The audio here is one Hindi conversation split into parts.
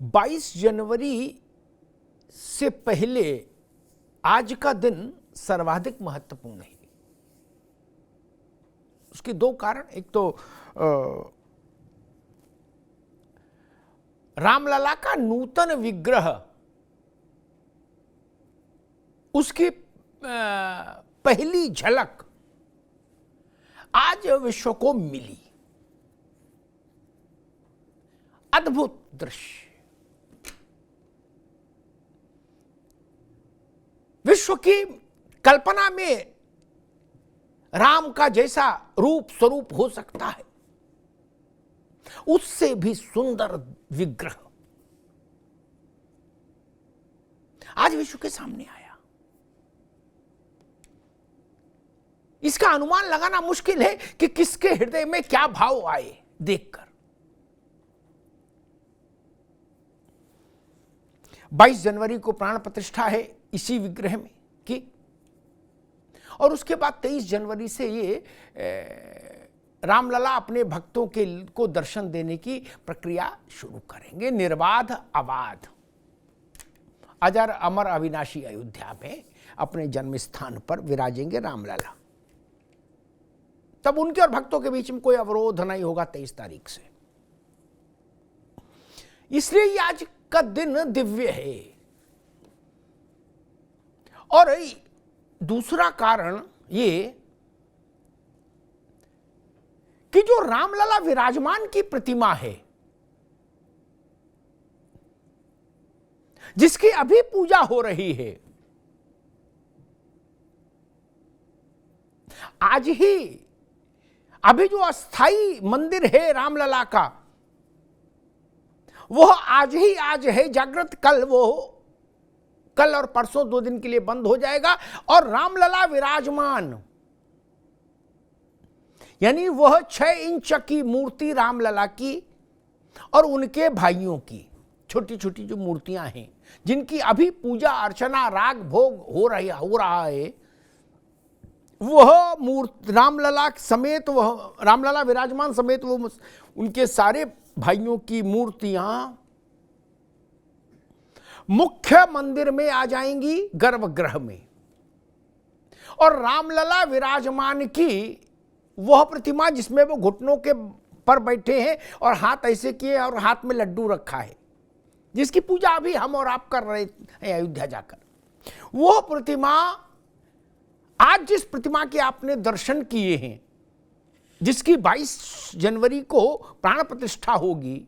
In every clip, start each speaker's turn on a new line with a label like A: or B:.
A: 22 जनवरी से पहले आज का दिन सर्वाधिक महत्वपूर्ण है। उसके दो कारण, एक तो रामलला का नूतन विग्रह, उसकी पहली झलक आज विश्व को मिली। अद्भुत दृश्य, विश्व की कल्पना में राम का जैसा रूप स्वरूप हो सकता है, उससे भी सुंदर विग्रह आज विश्व के सामने आया। इसका अनुमान लगाना मुश्किल है कि किसके हृदय में क्या भाव आए देखकर। 22 जनवरी को प्राण प्रतिष्ठा है इसी विग्रह में की, और उसके बाद 23 जनवरी से ये रामलला अपने भक्तों को दर्शन देने की प्रक्रिया शुरू करेंगे। निर्बाध अबाध अजर अमर अविनाशी अयोध्या में अपने जन्म स्थान पर विराजेंगे रामलला। तब उनके और भक्तों के बीच में कोई अवरोध नहीं होगा 23 तारीख से। इसलिए ये आज का दिन दिव्य है। और दूसरा कारण ये कि जो रामलला विराजमान की प्रतिमा है, जिसकी अभी पूजा हो रही है, आज ही अभी जो अस्थाई मंदिर है रामलला का, वह आज है जागृत। कल और परसों 2 दिन के लिए बंद हो जाएगा। और रामलला विराजमान यानी वह 6 इंच की मूर्ति रामलला की और उनके भाइयों की छोटी छोटी जो मूर्तियां हैं, जिनकी अभी पूजा अर्चना राग भोग हो रहा है, वह मूर्ति रामलला समेत, वह रामलला विराजमान समेत वो उनके सारे भाइयों की मूर्तियां मुख्य मंदिर में आ जाएंगी, गर्भगृह में। और रामलला विराजमान की वह प्रतिमा जिसमें वो घुटनों के पर बैठे हैं और हाथ ऐसे किए और हाथ में लड्डू रखा है, जिसकी पूजा अभी हम और आप कर रहे हैं अयोध्या जाकर, वह प्रतिमा आज जिस प्रतिमा के आपने दर्शन किए हैं, जिसकी 22 जनवरी को प्राण प्रतिष्ठा होगी,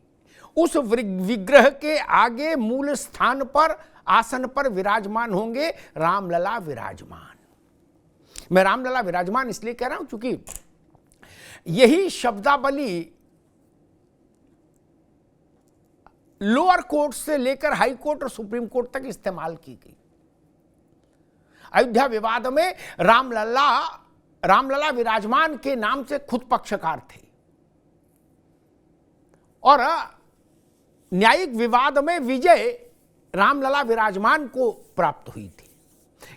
A: उस विग्रह के आगे मूल स्थान पर आसन पर विराजमान होंगे रामलला विराजमान। मैं रामलला विराजमान इसलिए कह रहा हूं क्योंकि यही शब्दावली लोअर कोर्ट से लेकर हाई कोर्ट और सुप्रीम कोर्ट तक इस्तेमाल की गई। अयोध्या विवाद में रामलला विराजमान के नाम से खुद पक्षकार थे, और न्यायिक विवाद में विजय रामलला विराजमान को प्राप्त हुई थी।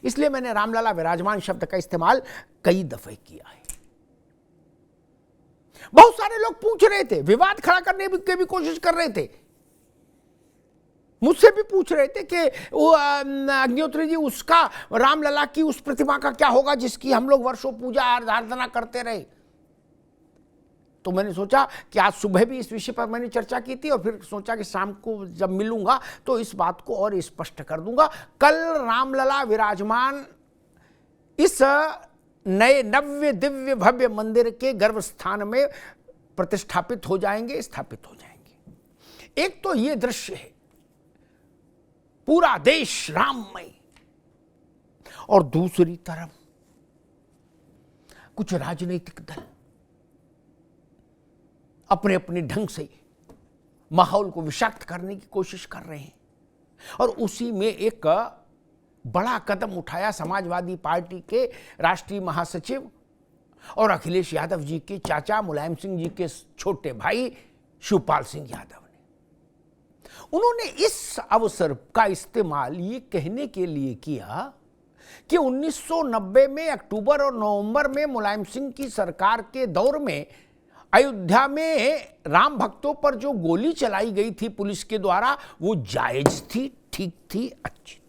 A: इसलिए मैंने रामलला विराजमान शब्द का इस्तेमाल कई दफे किया है। बहुत सारे लोग पूछ रहे थे, विवाद खड़ा करने की भी कोशिश कर रहे थे, मुझसे भी पूछ रहे थे कि वो अग्निहोत्री जी, उसका रामलला की उस प्रतिमा का क्या होगा जिसकी हम लोग वर्षों पूजा आराधना करते रहे। तो मैंने सोचा कि आज सुबह भी इस विषय पर मैंने चर्चा की थी, और फिर सोचा कि शाम को जब मिलूंगा तो इस बात को और स्पष्ट कर दूंगा। कल रामलला विराजमान इस नए नव्य दिव्य भव्य मंदिर के गर्भस्थान में प्रतिष्ठापित हो जाएंगे, स्थापित हो जाएंगे। एक तो ये दृश्य है, पूरा देश राममय, और दूसरी तरफ कुछ राजनीतिक दल अपने अपने ढंग से माहौल को विषाक्त करने की कोशिश कर रहे हैं। और उसी में एक बड़ा कदम उठाया समाजवादी पार्टी के राष्ट्रीय महासचिव और अखिलेश यादव जी के चाचा मुलायम सिंह जी के छोटे भाई शिवपाल सिंह यादव ने। उन्होंने इस अवसर का इस्तेमाल ये कहने के लिए किया कि 1990 में अक्टूबर और नवंबर में मुलायम सिंह की सरकार के दौर में अयोध्या में राम भक्तों पर जो गोली चलाई गई थी पुलिस के द्वारा, वो जायज थी, ठीक थी, अच्छी थी।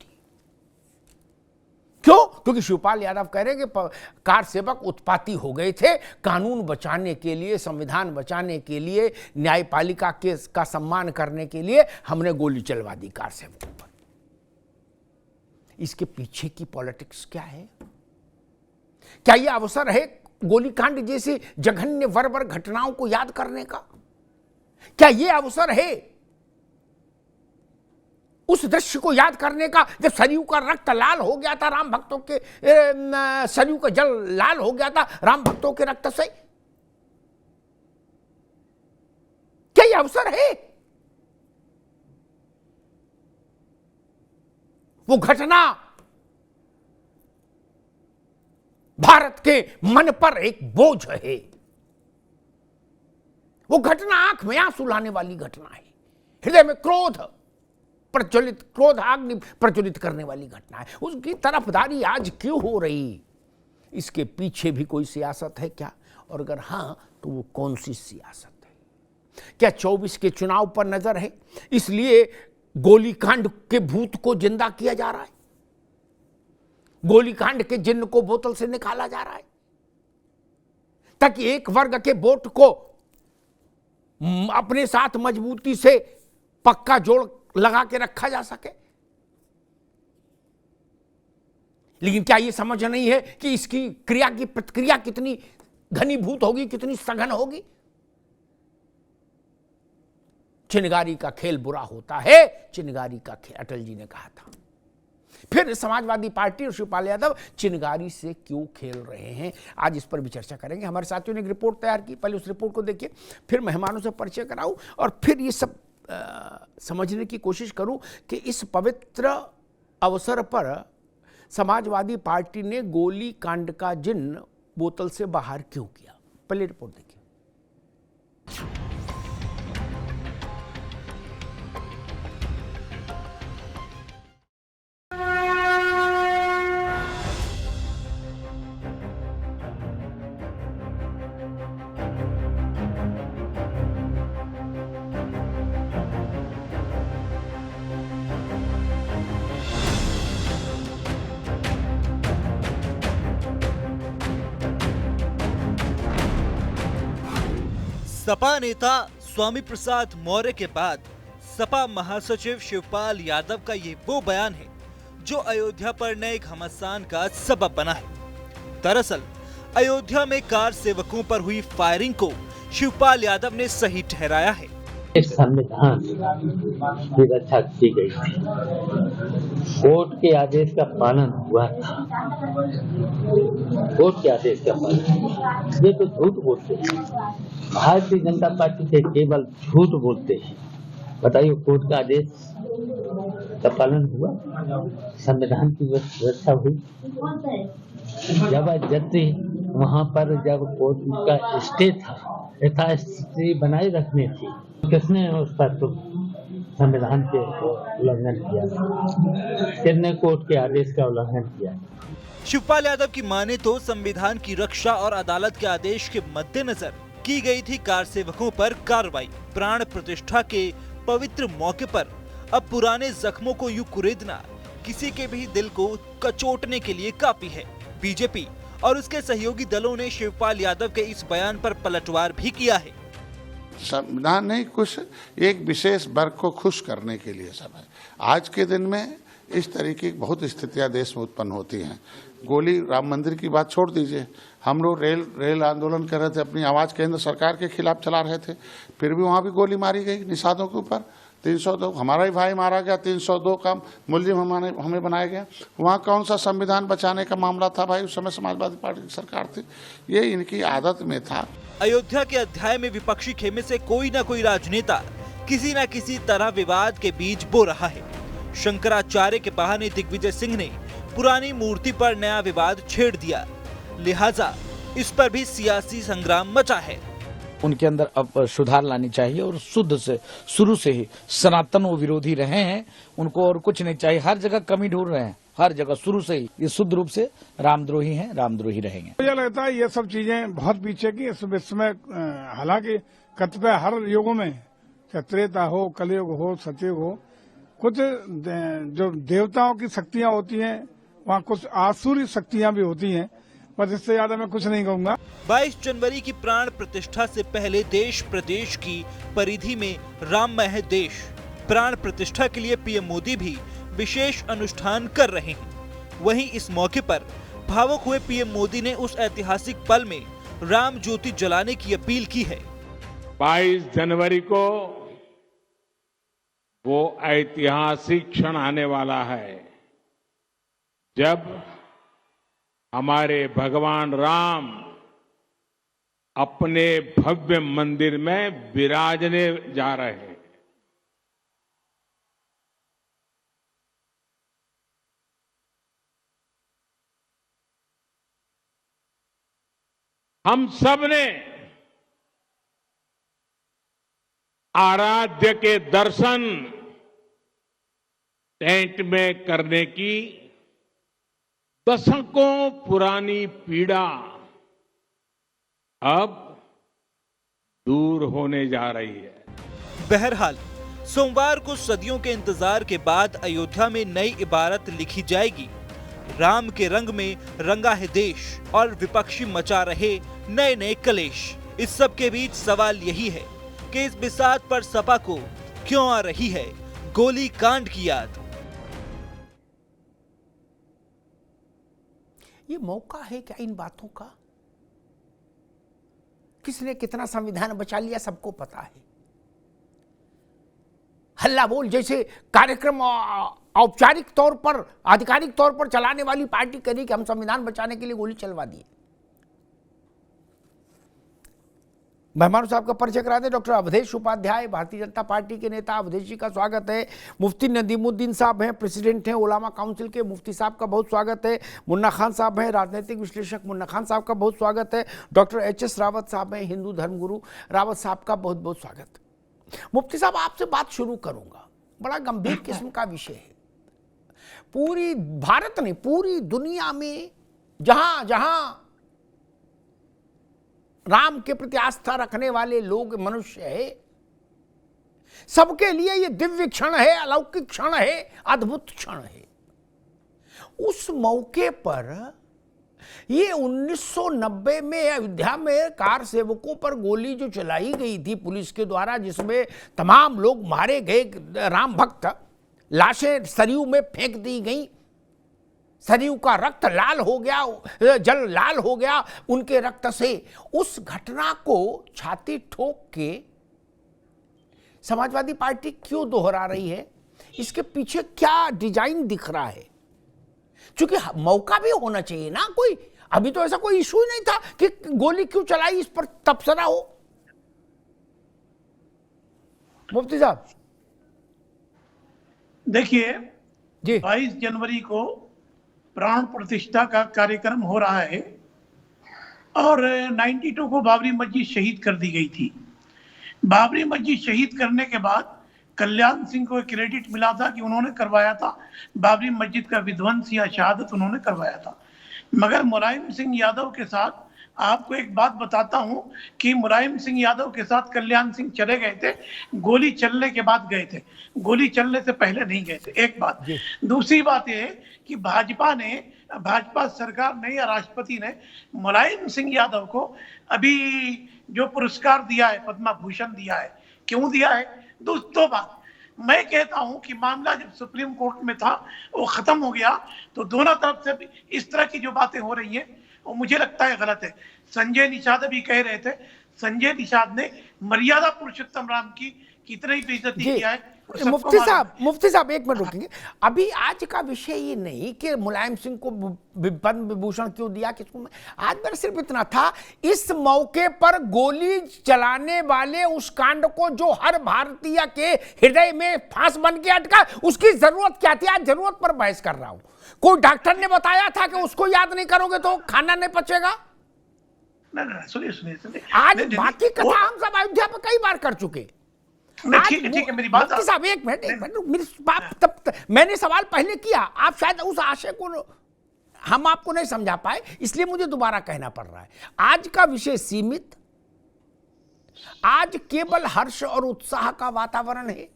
A: क्यों? क्योंकि शिवपाल यादव कह रहे हैं कि कार सेवक उत्पाती हो गए थे, कानून बचाने के लिए, संविधान बचाने के लिए, न्यायपालिका का सम्मान करने के लिए हमने गोली चलवा दी कार सेवकों पर। इसके पीछे की पॉलिटिक्स क्या है? क्या यह अवसर है गोलीकांड जैसी जघन्य बर्बर घटनाओं को याद करने का? क्या यह अवसर है उस दृश्य को याद करने का जब सरयू का रक्त लाल हो गया था राम भक्तों के, सरयू का जल लाल हो गया था राम भक्तों के रक्त से? क्या यह अवसर है? वो घटना भारत के मन पर एक बोझ है। वो घटना आंख में आंसू लाने वाली घटना है, हृदय में क्रोध आग्नि प्रज्वलित करने वाली घटना है। उसकी तरफदारी आज क्यों हो रही? इसके पीछे भी कोई सियासत है क्या? और अगर हां तो वो कौन सी सियासत है? क्या 24 के चुनाव पर नजर है, इसलिए गोलीकांड के भूत को जिंदा किया जा रहा है? गोलीकांड के जिन्न को बोतल से निकाला जा रहा है ताकि एक वर्ग के वोट को अपने साथ मजबूती से पक्का जोड़ लगा के रखा जा सके? लेकिन क्या यह समझ नहीं है कि इसकी क्रिया की प्रतिक्रिया कितनी घनीभूत होगी, कितनी सघन होगी? चिनगारी का खेल बुरा होता है, चिनगारी का खेल, अटल जी ने कहा था। फिर समाजवादी पार्टी और शिवपाल यादव चिनगारी से क्यों खेल रहे हैं, आज इस पर भी चर्चा करेंगे। हमारे साथियों ने एक रिपोर्ट तैयार की, पहले उस रिपोर्ट को देखिए, फिर मेहमानों से परिचय कराऊं और फिर ये सब समझने की कोशिश करूं कि इस पवित्र अवसर पर समाजवादी पार्टी ने गोली कांड का जिन्न बोतल से बाहर क्यों किया। पहले रिपोर्ट देखिए।
B: सपा नेता स्वामी प्रसाद मौर्य के बाद सपा महासचिव शिवपाल यादव का ये वो बयान है जो अयोध्या पर नए घमासान का सबब बना है। दरअसल अयोध्या में कार सेवकों पर हुई फायरिंग को शिवपाल यादव ने सही ठहराया है।
C: संविधान की रक्षा की गई थी, कोर्ट के आदेश का पालन हुआ था, कोर्ट के आदेश का पालन। ये तो झूठ बोलते हैं, भारतीय जनता पार्टी से केवल झूठ बोलते हैं। बताइए, कोर्ट का आदेश का पालन हुआ, संविधान की व्यवस्था हुई। जबरदस्ती वहाँ पर जब कोर्ट का स्टे था, यथास्थिति बनाए रखने थी, किसने उस पर तो संविधान के उल्लंघन किया, किसने कोर्ट के आदेश का उल्लंघन किया।
B: शिवपाल यादव की माने तो संविधान की रक्षा और अदालत के आदेश के मद्देनजर की गई थी कार सेवकों पर कार्रवाई। प्राण प्रतिष्ठा के पवित्र मौके पर अब पुराने जख्मों को यूं कुरेदना किसी के भी दिल को कचोटने के लिए काफी है। बीजेपी और उसके सहयोगी दलों ने शिवपाल यादव के इस बयान पर पलटवार भी किया है।
D: संविधान नहीं, कुछ एक विशेष वर्ग को खुश करने के लिए सब है। आज के दिन में इस तरीके की बहुत स्थितियां देश में उत्पन्न होती हैं। गोली, राम मंदिर की बात छोड़ दीजिए, हम लोग रेल आंदोलन कर रहे थे, अपनी आवाज केंद्र सरकार के खिलाफ चला रहे थे, फिर भी वहां भी गोली मारी गई निषादों के ऊपर। 302 हमारा ही भाई मारा गया, 302 का मुलजिम हमें बनाया गया। वहाँ कौन सा संविधान बचाने का मामला था भाई? उस समय समाजवादी पार्टी की सरकार थी। ये इनकी आदत में था।
B: अयोध्या के अध्याय में विपक्षी खेमे से कोई न कोई राजनेता किसी न किसी तरह विवाद के बीज बो रहा है। शंकराचार्य के बहाने दिग्विजय सिंह ने पुरानी मूर्ति पर नया विवाद छेड़ दिया, लिहाजा इस पर भी सियासी संग्राम मचा है।
E: उनके अंदर अब सुधार लानी चाहिए और शुद्ध से शुरू से ही सनातन वो विरोधी रहे हैं, उनको और कुछ नहीं चाहिए। हर जगह कमी ढूंढ रहे हैं, हर जगह शुरू से ही ये शुद्ध रूप से रामद्रोही हैं, रामद्रोही रहेंगे।
F: मुझे लगता है ये सब चीजें बहुत पीछे की इस विश्व में, हालांकि कतिपय हर युगों में, चाहे त्रेता हो, कलयुग हो, सतयुग हो, कुछ जो देवताओं की शक्तियां होती हैं, वहाँ कुछ आसुरी शक्तियां भी होती हैं, बस इससे ज्यादा मैं कुछ नहीं कहूंगा।
B: 22 जनवरी की प्राण प्रतिष्ठा से पहले देश प्रदेश की परिधि में राममय है देश। प्राण प्रतिष्ठा के लिए पीएम मोदी भी विशेष अनुष्ठान कर रहे हैं। वहीं इस मौके पर भावुक हुए पीएम मोदी ने उस ऐतिहासिक पल में राम ज्योति जलाने की अपील की है।
G: 22 जनवरी को वो ऐतिहासिक क्षण आने वाला है जब हमारे भगवान राम अपने भव्य मंदिर में विराजने जा रहे हैं। हम सब ने आराध्य के दर्शन टेंट में करने की दशकों पुरानी पीड़ा अब दूर होने जा रही है।
B: बहरहाल सोमवार को सदियों के इंतजार के बाद अयोध्या में नई इबारत लिखी जाएगी। राम के रंग में रंगा है देश और विपक्षी मचा रहे नए नए कलेश। इस सब के बीच सवाल यही है कि इस बिसात पर सपा को क्यों आ रही है गोली कांड की याद।
A: ये मौका है क्या इन बातों का? किसने कितना संविधान बचा लिया सबको पता है। हल्ला बोल जैसे कार्यक्रम औपचारिक तौर पर, आधिकारिक तौर पर चलाने वाली पार्टी करी कि हम संविधान बचाने के लिए गोली चलवा दिए। मेहमानों साहब का परिचय करा दें। डॉक्टर अवधेश उपाध्याय, भारतीय जनता पार्टी के नेता। अवधेश जी का स्वागत है। मुफ्ती नदीमुद्दीन साहब हैं, प्रेसिडेंट हैं उलामा काउंसिल के। मुफ्ती साहब का बहुत स्वागत है। मुन्ना खान साहब हैं, राजनीतिक विश्लेषक। मुन्ना खान साहब का बहुत स्वागत है। Doctor HS. रावत साहब हैं, हिंदू धर्मगुरु। रावत साहब का बहुत बहुत स्वागत। मुफ्ती साहब, आपसे बात शुरू करूंगा। बड़ा गंभीर किस्म का विषय है। पूरी भारत ने, पूरी दुनिया में जहां जहां राम के प्रति आस्था रखने वाले लोग, मनुष्य है, सबके लिए ये दिव्य क्षण है, अलौकिक क्षण है, अद्भुत क्षण है। उस मौके पर ये 1990 में अयोध्या में कार सेवकों पर गोली जो चलाई गई थी पुलिस के द्वारा, जिसमें तमाम लोग मारे गए, राम भक्त, लाशें सरयू में फेंक दी गई, सरयू का रक्त लाल हो गया, जल लाल हो गया उनके रक्त से। उस घटना को छाती ठोक के समाजवादी पार्टी क्यों दोहरा रही है? इसके पीछे क्या डिजाइन दिख रहा है? क्योंकि मौका भी होना चाहिए ना कोई। अभी तो ऐसा कोई इशू ही नहीं था कि गोली क्यों चलाई, इस पर तबसरा हो। मुफ्ती साहब
H: देखिए,
A: जी,
H: 22 जनवरी को प्राण प्रतिष्ठा का कार्यक्रम हो रहा है और 92 को बाबरी मस्जिद शहीद कर दी गई थी। बाबरी मस्जिद शहीद करने के बाद कल्याण सिंह को क्रेडिट मिला था कि उन्होंने करवाया था बाबरी मस्जिद का विध्वंस या शहादत उन्होंने करवाया था। मगर मुलायम सिंह यादव के साथ, आपको एक बात बताता हूं कि मुलायम सिंह यादव के साथ कल्याण सिंह चले गए थे, गोली चलने के बाद गए थे, गोली चलने से पहले नहीं गए थे। एक बात। दूसरी बात यह कि भाजपा सरकार ने या राष्ट्रपति ने मुलायम सिंह यादव को अभी जो पुरस्कार दिया है, पद्म भूषण दिया है, क्यों दिया है? दो बात। मैं कहता हूं कि मामला जब सुप्रीम कोर्ट में था वो खत्म हो गया, तो दोनों तरफ से इस तरह की जो बातें हो रही हैं वो मुझे लगता है गलत है। संजय निषाद भी कह रहे थे, संजय निषाद ने मर्यादा पुरुषोत्तम राम की कितनी बेइज्जती किया है।
A: मुफ्ती साहब एक मिनट रुकेंगे। अभी आज का विषय ये नहीं कि मुलायम सिंह को पद्म विभूषण क्यों दिया, किसको। आज मेरा सिर्फ इतना था, इस मौके पर गोली चलाने वाले उस कांड को जो हर भारतीय के हृदय में फांस बन के अटका, उसकी जरूरत क्या थी? आज जरूरत पर बहस कर रहा हूं। कोई डॉक्टर ने बताया था कि उसको याद नहीं करोगे तो खाना नहीं पचेगा?
H: नहीं, सुनिए।
A: आज बाकी कथा हम सब अयोध्या पर कई बार कर चुके। आज
H: ठीक है, मेरी बात
A: मुफ्ती साहब एक मिनट मेरी बात तब मैंने सवाल पहले किया, आप शायद उस आशय को हम आपको नहीं समझा पाए, इसलिए मुझे दोबारा कहना पड़ रहा है। आज का विषय सीमित, आज केवल हर्ष और उत्साह का वातावरण है।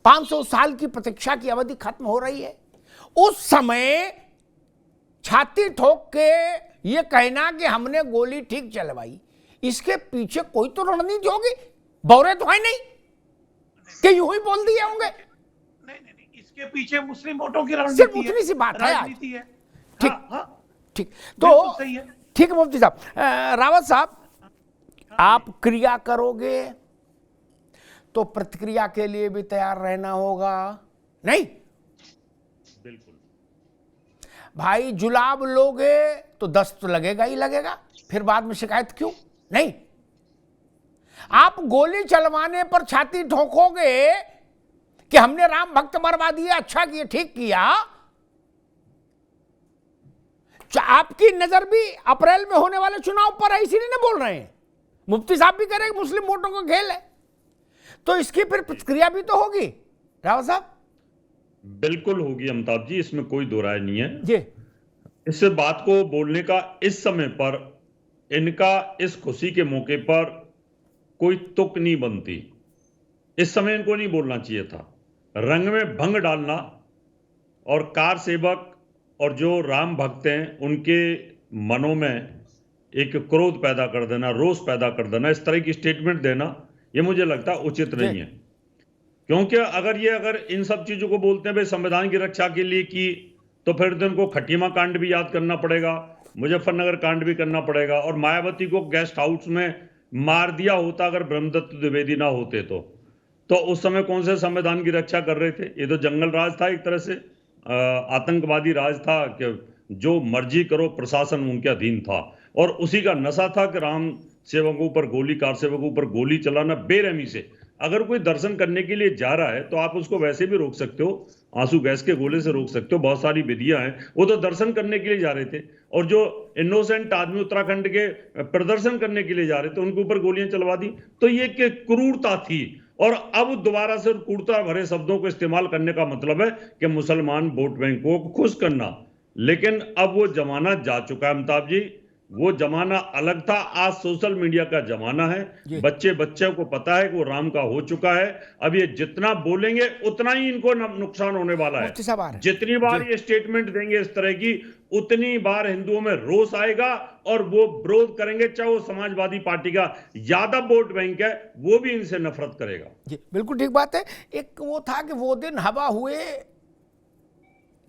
A: 500 साल की प्रतीक्षा की अवधि खत्म हो रही है। उस समय छाती ठोक के ये कहना कि हमने गोली ठीक चलवाई, इसके पीछे कोई तो रणनीति होगी, बौरे तो है नहीं कि यूं ही बोल दिए होंगे।
H: नहीं, इसके पीछे मुस्लिम वोटों की रणनीति
A: सिर्फ उतनी सी बात है आज। ठीक, ठीक, तो
H: सही है।
A: ठीक है मुफ्ती साहब। रावत साहब, आप क्रिया करोगे तो प्रतिक्रिया के लिए भी तैयार रहना होगा, नहीं?
I: बिल्कुल
A: भाई जुलाब लोगे तो दस्त तो लगेगा ही लगेगा, फिर बाद में शिकायत क्यों? नहीं, आप गोली चलवाने पर छाती ठोकोगे कि हमने राम भक्त मरवा दिया, अच्छा किया, ठीक किया। आपकी नजर भी अप्रैल में होने वाले चुनाव पर है, इसीलिए नहीं बोल रहे हैं। मुफ्ती साहब भी कह रहे हैं मुस्लिम वोटों का खेल है, तो इसकी फिर प्रतिक्रिया भी तो होगी। रावत साहब,
I: बिल्कुल होगी अमिताभ जी, इसमें कोई दो राय नहीं है
A: जी।
I: इस बात को बोलने का इस समय पर, इनका इस खुशी के मौके पर कोई तुक नहीं बनती। इस समय इनको नहीं बोलना चाहिए था। रंग में भंग डालना और कार सेवक और जो राम भक्त हैं उनके मनों में एक क्रोध पैदा कर देना, रोष पैदा कर देना, इस तरह की स्टेटमेंट देना, ये मुझे लगता उचित नहीं है। क्योंकि अगर इन सब चीजों को बोलते हैं भाई संविधान की रक्षा के लिए की, तो फिर तो इनको खटीमा कांड भी याद करना पड़ेगा, मुजफ्फरनगर कांड भी करना पड़ेगा, और मायावती को गेस्ट हाउस में मार दिया होता अगर ब्रह्मदत्त द्विवेदी ना होते तो उस समय कौन से संविधान की रक्षा कर रहे थे? ये तो जंगल राज था, एक तरह से आतंकवादी राज था कि जो मर्जी करो, प्रशासन उनके अधीन था, और उसी का नशा था कि राम सेवकों पर गोली, कार सेवकों पर गोली चलाना बेरहमी से। अगर कोई दर्शन करने के लिए जा रहा है तो आप उसको वैसे भी रोक सकते हो, आंसू गैस के गोले से रोक सकते हो, बहुत सारी विधियां हैं। वो तो दर्शन करने के लिए जा रहे थे, और जो इनोसेंट आदमी उत्तराखंड के प्रदर्शन करने के लिए जा रहे थे उनके ऊपर गोलियां चलवा दी। तो ये क्रूरता थी, और अब दोबारा से क्रूरता भरे शब्दों को इस्तेमाल करने का मतलब है कि मुसलमान वोट बैंकों को खुश करना। लेकिन अब वो जमाना जा चुका है अमिताभ जी, वो जमाना अलग था। आज सोशल मीडिया का जमाना है, बच्चे को पता है कि वो राम का हो चुका है। अब ये जितना बोलेंगे उतना ही इनको नुकसान होने वाला है। जितनी बार ये स्टेटमेंट देंगे इस तरह की, उतनी बार हिंदुओं में रोष आएगा और वो विरोध करेंगे। चाहे वो समाजवादी पार्टी का यादव वोट बैंक है, वो भी इनसे नफरत करेगा।
A: जी बिल्कुल ठीक बात है। एक वो था कि वो दिन हवा हुए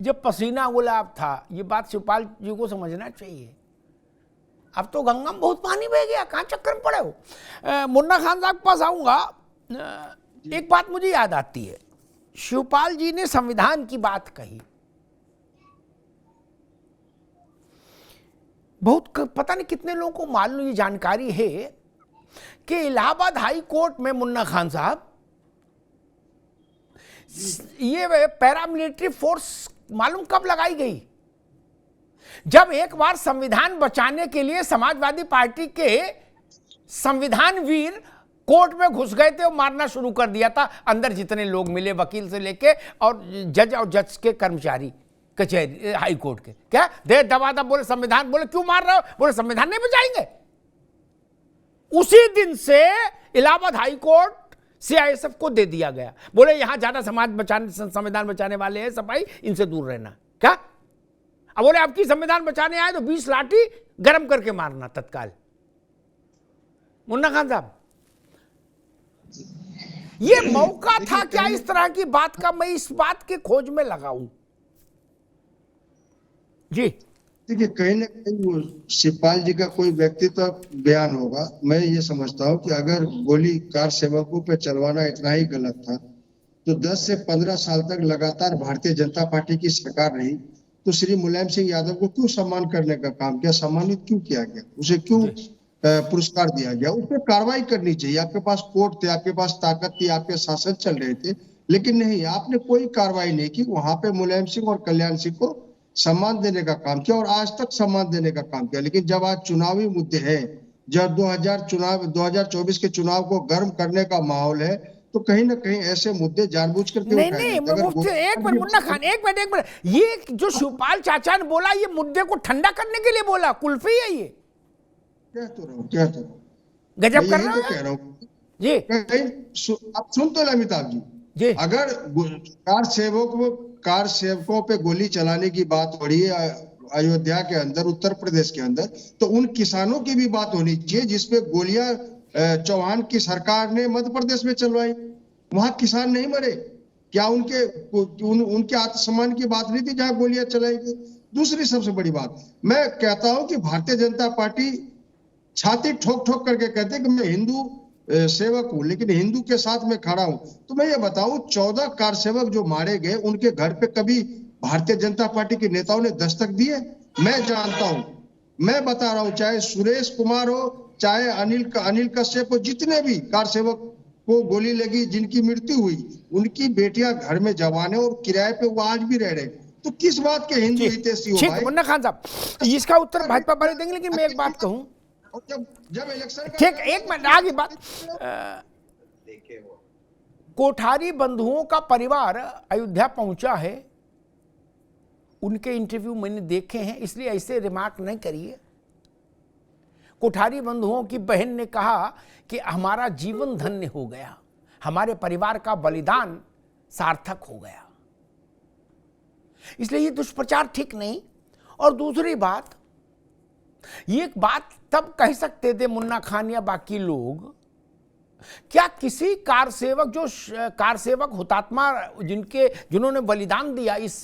A: जब पसीना गुलाब था, ये बात शिवपाल जी को समझना चाहिए। अब तो गंगा में बहुत पानी बह गया, कहाँ चक्कर में पड़े हो। मुन्ना खान साहब के पास आऊंगा। एक बात मुझे याद आती है, शिवपाल जी ने संविधान की बात कही, बहुत पता नहीं कितने लोगों को मालूम, ये जानकारी है कि इलाहाबाद हाई कोर्ट में मुन्ना खान साहब, ये पैरामिलिट्री फोर्स मालूम कब लगाई गई? जब एक बार संविधान बचाने के लिए समाजवादी पार्टी के संविधान वीर कोर्ट में घुस गए थे और मारना शुरू कर दिया था। अंदर जितने लोग मिले, वकील से लेके और जज के कर्मचारी कचहरी हाई कोर्ट के, क्या दे दबा दब बोले संविधान, बोले क्यों मार रहे हो? बोले संविधान नहीं बचाएंगे। उसी दिन से इलाहाबाद हाई कोर्ट CISF को दे दिया गया, बोले यहां ज्यादा संविधान बचाने वाले हैं, सफाई इनसे दूर रहना। क्या अब बोले आपकी संविधान बचाने आए तो 20 लाठी गरम करके मारना तत्काल। मुन्ना खान साहब, ये मौका था क्या इस तरह की बात का? मैं इस बात के खोज में लगा हूं। जी
J: देखिए, कहीं ना कहीं शिवपाल जी का कोई व्यक्तित्व बयान होगा। मैं ये समझता हूँ कि अगर गोली कार सेवकों पे चलवाना इतना ही गलत था, तो 10 से 15 साल तक लगातार भारतीय जनता पार्टी की सरकार रही, तो श्री मुलायम सिंह यादव को क्यों सम्मान करने का काम किया, सम्मानित क्यों किया गया, उसे क्यों पुरस्कार दिया गया? उस पर कार्रवाई करनी चाहिए। आपके पास कोर्ट थे, आपके पास ताकत थी, आपके शासन चल रहे थे, लेकिन नहीं, आपने कोई कार्रवाई नहीं की। वहां पे मुलायम सिंह और कल्याण सिंह को सम्मान देने का काम किया और आज तक सम्मान देने का काम किया। लेकिन जब आज चुनावी मुद्दे हैं, जब 2024 के चुनाव को गर्म करने का माहौल है, तो कहीं ना कहीं ऐसे मुद्दे जानबूझ करके
A: नहीं
J: उठाए
A: नहीं,
J: जाते हैं। अगर
A: मुफ्ती एक मिनट मुन्ना खान, एक मिनट, ये जो शिवपाल चाचा ने बोला, ये मुद्दे को ठंडा करने के लिए बोला, कुल्फी है ये?
J: कह तो रहा हूँ
A: गजब
J: मैं
A: कर
J: यही
A: रहे
J: तो
A: हो
J: कह
A: यार।
J: रहा हूँ
A: जी
J: आप सुन तो ले अमिताभ जी,
A: जी,
J: अगर कार सेवकों पे गोली चलाने की बात हो रही है अयोध्या के अंदर, उत्तर प्रदेश के अंदर, तो उन किसानों की भी बात होनी चाहिए जिसपे गोलियां चौहान की सरकार ने मध्य प्रदेश में चलवाई। वहां किसान नहीं मरे क्या? उनके आत्मसम्मान की बात नहीं थी जहां गोलियां चलाई गई? दूसरी सबसे बड़ी बात, मैं कहता हूं कि भारतीय जनता पार्टी छाती ठोक ठोक करके कहते कि मैं हिंदू सेवक हूं, लेकिन हिंदू के साथ में खड़ा हूं। तो मैं ये बताऊं, 14 कार सेवक जो मारे गए, उनके घर पे कभी भारतीय जनता पार्टी के नेताओं ने दस्तक दी है? मैं जानता हूं, मैं बता रहा हूं, चाहे सुरेश कुमार हो, चाहे अनिल कश्यप हो, जितने भी कार सेवक को गोली लगी, जिनकी मृत्यु हुई, उनकी बेटियां घर में जवान है और किराए पे वो आज भी रह रहे। तो किस बात के हिंदू हितैषी हो
A: ठीक
J: भाई?
A: मुन्ना खान साहब, इसका उत्तर भाजपा वाले देंगे, लेकिन मैं एक बात कहूं,
J: जब इलेक्शन
A: ठीक, एक मिनट आगे बात, कोठारी बंधुओं का परिवार अयोध्या पहुंचा है, उनके इंटरव्यू मैंने देखे हैं, इसलिए ऐसे रिमार्क नहीं करिए। कोठारी बंधुओं की बहन ने कहा कि हमारा जीवन धन्य हो गया, हमारे परिवार का बलिदान सार्थक हो गया, इसलिए ये दुष्प्रचार ठीक नहीं। और दूसरी बात, ये एक बात तब कह सकते थे मुन्ना खान या बाकी लोग, क्या किसी कार सेवक हुतात्मा जिन्होंने बलिदान दिया इस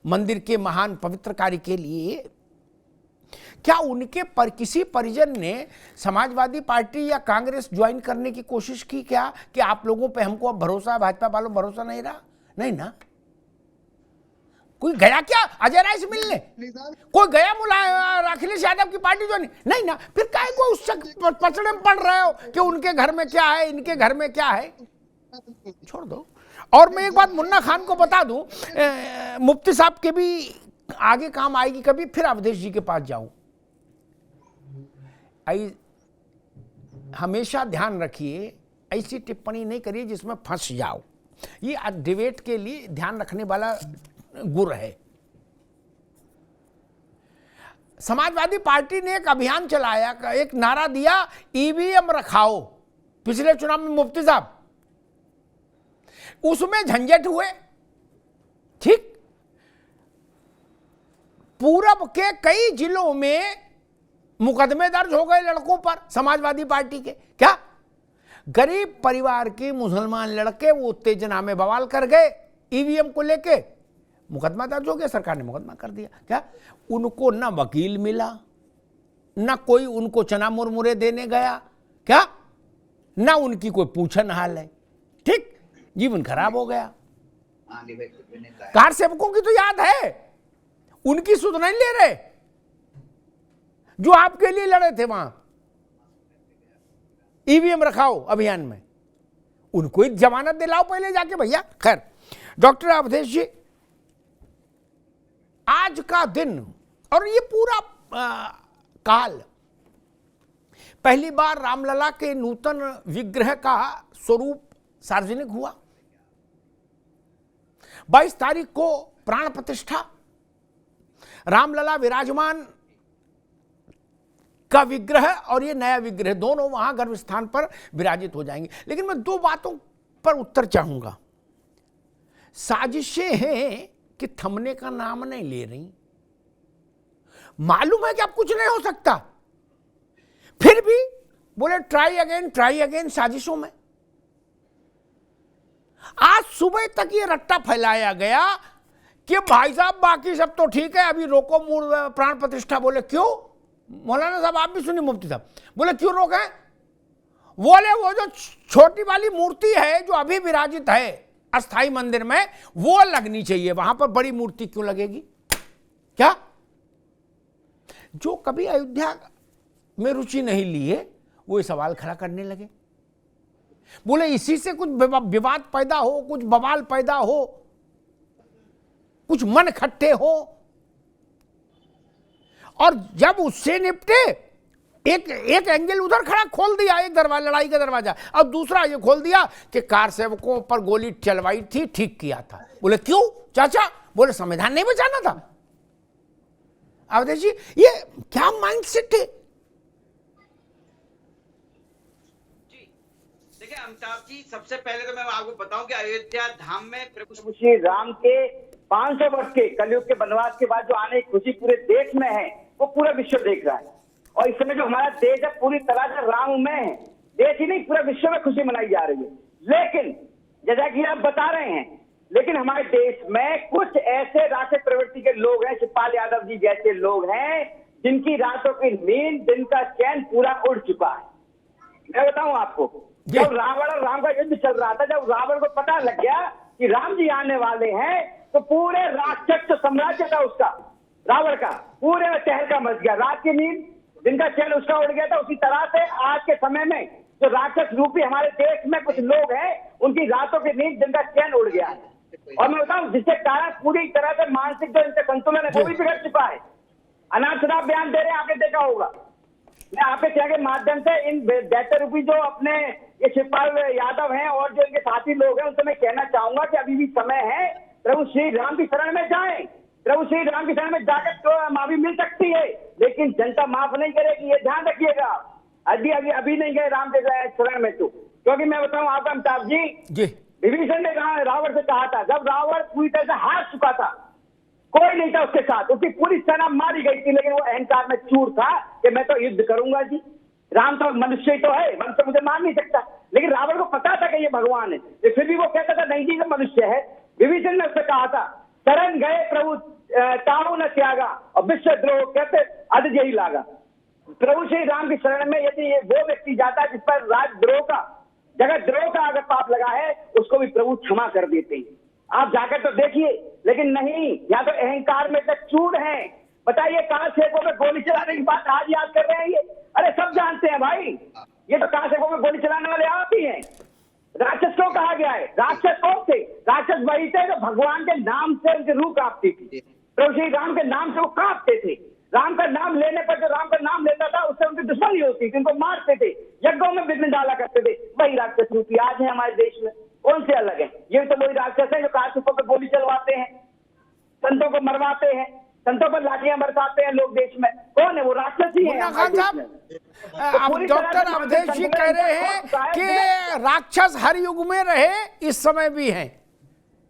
A: मंदिर के महान पवित्र कार्य के लिए, क्या उनके किसी परिजन ने समाजवादी पार्टी या कांग्रेस ज्वाइन करने की कोशिश की क्या? कि आप लोगों पे हमको अब भरोसा है, भाजपा वालों भरोसा नहीं रहा? नहीं ना। कोई गया क्या अजय राय से मिलने? कोई गया अखिलेश यादव की पार्टी जो नहीं ना। फिर काहे को उस पचड़े में पड़ रहे हो कि उनके घर में क्या है, इनके घर में क्या है? छोड़ दो। और मैं एक बात मुन्ना खान को बता दूं, मुफ्ती साहब के भी आगे काम आएगी, कभी फिर अवधेश जी के पास जाऊं। हमेशा ध्यान रखिए, ऐसी टिप्पणी नहीं करिए जिसमें फंस जाओ। ये डिबेट के लिए ध्यान रखने वाला गुर है। समाजवादी पार्टी ने एक अभियान चलाया, एक नारा दिया, ईवीएम रखाओ, पिछले चुनाव में मुफ्ती साहब, उसमें झंझट हुए। ठीक, पूरब के कई जिलों में मुकदमे दर्ज हो गए लड़कों पर, समाजवादी पार्टी के। क्या गरीब परिवार के मुसलमान लड़के वो उत्तेजना में बवाल कर गए, ईवीएम को लेके मुकदमा दर्ज हो गया, सरकार ने मुकदमा कर दिया। क्या उनको ना वकील मिला, ना कोई उनको चना मुरमुरे देने गया, क्या ना उनकी कोई पूछन हाल है। ठीक, जीवन खराब हो गया। कार सेवकों की तो याद है, उनकी सुध नहीं ले रहे जो आपके लिए लड़े थे वहां ईवीएम रखाओ अभियान में। उनको जमानत दिलाओ पहले जाके भैया। खैर, डॉक्टर अवधेश जी, आज का दिन और ये पूरा काल, पहली बार रामलला के नूतन विग्रह का स्वरूप सार्वजनिक हुआ। 22 तारीख को प्राण प्रतिष्ठा, रामलला विराजमान का विग्रह और ये नया विग्रह दोनों वहां गर्भ स्थान पर विराजित हो जाएंगे। लेकिन मैं दो बातों पर उत्तर चाहूंगा। साजिशें हैं कि थमने का नाम नहीं ले रही, मालूम है कि अब कुछ नहीं हो सकता, फिर भी बोले ट्राई अगेन साजिशों में। आज सुबह तक ये रट्टा फैलाया गया कि भाई साहब बाकी सब तो ठीक है, अभी रोको प्राण प्रतिष्ठा। बोले क्यों? मौलाना साहब आप भी सुनिए, मुफ्ती साहब बोले क्यों रोके? बोले वो जो छोटी वाली मूर्ति है जो अभी विराजित है अस्थाई मंदिर में, वो लगनी चाहिए, वहां पर बड़ी मूर्ति क्यों लगेगी? क्या जो कभी अयोध्या में रुचि नहीं लिए वो ये सवाल खड़ा करने लगे। बोले इसी से कुछ विवाद पैदा हो, कुछ बवाल पैदा हो, कुछ मन खट्टे हो। और जब उससे निपटे, एक एंगल उधर खड़ा खोल दिया, एक दरवाजा, लड़ाई का दरवाजा, अब दूसरा ये खोल दिया कि कार सेवकों पर गोली चलवाई थी, ठीक किया था। बोले क्यों चाचा? बोले संविधान नहीं बचाना था। अवधेश जी, ये क्या माइंडसेट है?
K: देखिए अमिताभ जी, सबसे पहले तो मैं आपको बताऊं कि अयोध्या धाम में प्रभु श्री राम के 500 वर्ष के कलयुग के वनवास के बाद जो आने की खुशी पूरे देश में है, वो पूरा विश्व देख रहा है। और इस समय जो हमारा देश है पूरी तरह से राममय है। देश ही नहीं, पूरा विश्व में खुशी मनाई जा रही है। लेकिन जैसा कि आप बता रहे हैं, लेकिन हमारे देश में कुछ ऐसे राक्षस प्रवृत्ति के लोग हैं, शिवपाल यादव जी जैसे लोग हैं, जिनकी रातों की नींद, दिन का चैन पूरा उड़ चुका है। मैं बताऊं आपको, जब रावण और राम का युद्ध चल रहा था, जब रावण को पता लग गया कि राम जी आने वाले हैं, तो पूरे राक्षस साम्राज्य था उसका, रावण का, पूरे में तहलका मच गया। रात की नींद, दिन का चैन उसका उड़ गया था। उसी तरह से आज के समय में जो राक्षस रूपी हमारे देश में कुछ लोग हैं, उनकी रातों की नींद, दिन का चैन उड़ गया है। और मैं बताऊं, जिसके कारण पूरी तरह से मानसिक जो इनका संतुलन है वो भी बिगड़ चुका है। अनाप शनाप बयान दे रहे हैं, आपने देखा होगा। मैं आपके चैनल के माध्यम से इन दैत्य रूपी जो अपने ये शिवपाल यादव हैं और जो इनके साथी लोग हैं, उनसे मैं कहना चाहूंगा कि अभी भी समय है, प्रभु श्री राम की शरण में जाएं। प्रभु श्री राम की शरण में जाकर तो माफी मिल सकती है, लेकिन जनता माफ नहीं करेगी, ये ध्यान रखिएगा। अभी नहीं गए राम के शरण में, तो क्योंकि मैं बताऊं आपको अमिताभ जी, विभीषण ने रावण से कहा था, जब रावण पूरी तरह से हार चुका था, कोई नहीं था उसके साथ, उसकी पूरी सेना मारी गई थी, लेकिन वो अहंकार में चूर था कि मैं तो युद्ध करूंगा जी, राम तो मनुष्य ही तो है, मनुष्य तो मुझे मार नहीं सकता। लेकिन रावण को पता था कि ये भगवान है, फिर भी वो कहता था नहीं जी ये मनुष्य है। विभीषण ने उससे कहा था, शरण गए प्रभु ताऊ न त्यागा, और विश्व द्रोह कहते अध यही लागा। प्रभु श्री राम की शरण में यदि ये वो व्यक्ति जाता है जिस पर राजद्रोह का, जगत द्रोह का अगर पाप लगा है, उसको भी प्रभु क्षमा कर देते हैं। आप जाकर तो देखिए, लेकिन नहीं, यहाँ तो अहंकार में तक चूर है। बताइए, कार सेवकों में गोली चलाने की बात आज याद कर रहे हैं ये? अरे सब जानते हैं भाई, ये तो कार सेवकों में गोली चलाने वाले आप ही हैं। राक्षस क्यों कहा गया है? राक्षस कौन थे? राक्षस वही थे जो भगवान के नाम से उनकी रूह कांपती थी। प्रभु श्री राम के नाम से वो कांपते थे। राम का नाम लेने पर जो राम का नाम लेता था, उससे उनकी दुश्मनी होती थी, उनको मारते थे, यज्ञों में विघ्न डाला करते थे। वही राक्षस रूपी आज है हमारे देश में। कौन से अलग है? ये तो वही राक्षस है जो कारतूतों पर गोली चलवाते हैं, संतों को मरवाते हैं, संतों पर लाठियां बरसाते हैं लोग देश में। कौन है वो? राक्षस ही है।
A: खान साहब, अब डॉक्टर अवधेश जी कह रहे हैं कि राक्षस हर युग में रहे, इस समय भी हैं।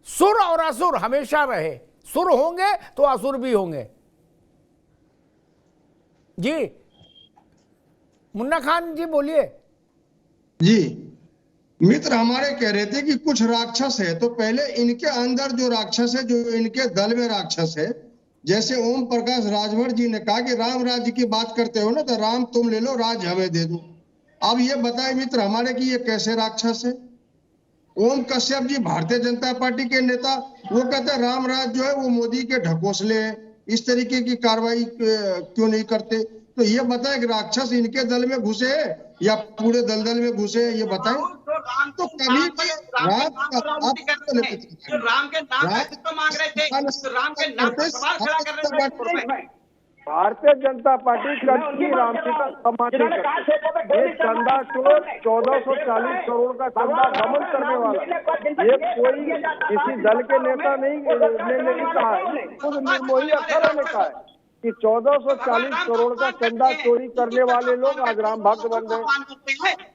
A: सुर और असुर हमेशा रहे, सुर होंगे तो असुर भी होंगे। जी मुन्ना खान जी बोलिए।
J: जी मित्र हमारे कह रहे थे कि कुछ राक्षस है, तो पहले इनके अंदर जो राक्षस है, जो इनके दल में राक्षस है, जैसे ओम प्रकाश राजभर जी ने कहा कि राम राज्य की बात करते हो ना, तो राम तुम ले लो, राज हमें दे दो। अब ये बताए मित्र हमारे कि ये कैसे राक्षस है? ओम कश्यप जी भारतीय जनता पार्टी के नेता, वो कहते हैं राम राज जो है वो मोदी के ढकोसले हैं, इस तरीके की कार्रवाई क्यों नहीं करते? तो ये बताएं कि राक्षस इनके दल में घुसे हैं या पूरे दलदल में घुसे हैं, ये बताएं। तो कभी भी राम के नाम मांग रहे थे, राम के नाम पर सवाल खड़ा कर रहे थे।
L: भारतीय जनता पार्टी कभी रामसीता क्षमा नहीं करती। ये चंदा चोर 1440 करोड़ का चंदा गमन करने वाला, ये कोई किसी दल के नेता नहीं कहा है, खुद निर्मोही अखर ने कहा है कि 1440 करोड़ का चंदा चोरी करने वाले लोग आज राम भक्त बन गए।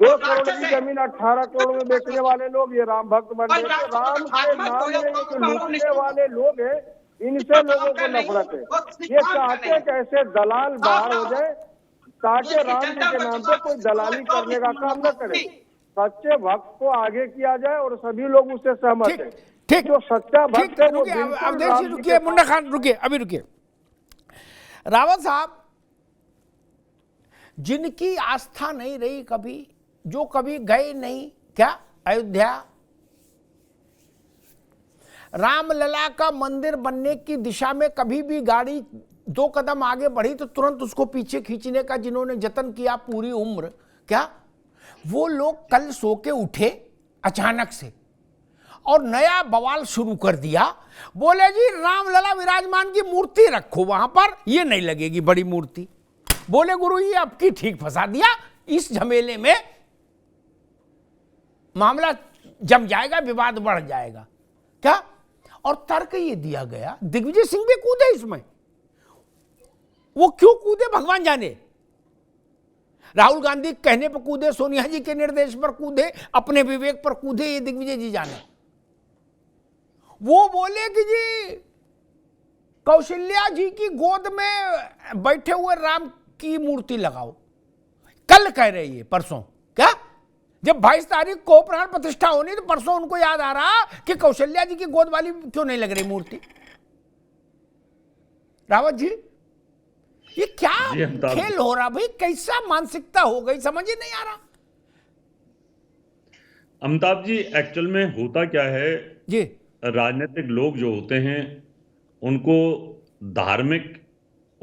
L: 2 करोड़ की जमीन 18 करोड़ में बेचने वाले लोग ये राम भक्त बन गए। राम के नाम में जो लूटने वाले लोग हैं, इनसे लोगों को नफरत है। ये चाहते हैं कि ऐसे दलाल बाहर हो जाए ताकि राम जी के नाम पे कोई दलाली करने का काम न करे, सच्चे भक्त को आगे किया जाए और सभी लोग उससे सहमत है।
A: ठीक,
L: जो सच्चा भक्त है वो
A: अवधेश जी रुकिए, मुन्ना खान रुकिए, अभी रुकिए। रावत साहब, जिनकी आस्था नहीं रही कभी, जो कभी गए नहीं क्या अयोध्या, रामलला का मंदिर बनने की दिशा में कभी भी गाड़ी 2 कदम आगे बढ़ी तो तुरंत उसको पीछे खींचने का जिन्होंने जतन किया पूरी उम्र, क्या वो लोग कल सो के उठे अचानक से और नया बवाल शुरू कर दिया। बोले जी रामलला विराजमान की मूर्ति रखो वहां पर, ये नहीं लगेगी बड़ी मूर्ति। बोले गुरु ये आपकी ठीक फंसा दिया, इस झमेले में मामला जम जाएगा, विवाद बढ़ जाएगा क्या। और तर्क ये दिया गया, दिग्विजय सिंह भी कूदे इसमें। वो क्यों कूदे भगवान जाने, राहुल गांधी के कहने पर कूदे, सोनिया जी के निर्देश पर कूदे, अपने विवेक पर कूदे, ये दिग्विजय जी जाने। वो बोले कि जी कौशल्या जी की गोद में बैठे हुए राम की मूर्ति लगाओ। कल कह रहे ये, परसों क्या, जब 22 तारीख को प्राण प्रतिष्ठा होनी, तो परसों उनको याद आ रहा कि कौशल्या जी की गोद वाली क्यों नहीं लग रही मूर्ति। रावत जी ये क्या खेल हो रहा भाई, कैसा मानसिकता हो गई, समझ ही नहीं आ रहा।
I: अमिताभ जी एक्चुअल में होता क्या है
A: जी,
I: राजनीतिक लोग जो होते हैं उनको धार्मिक,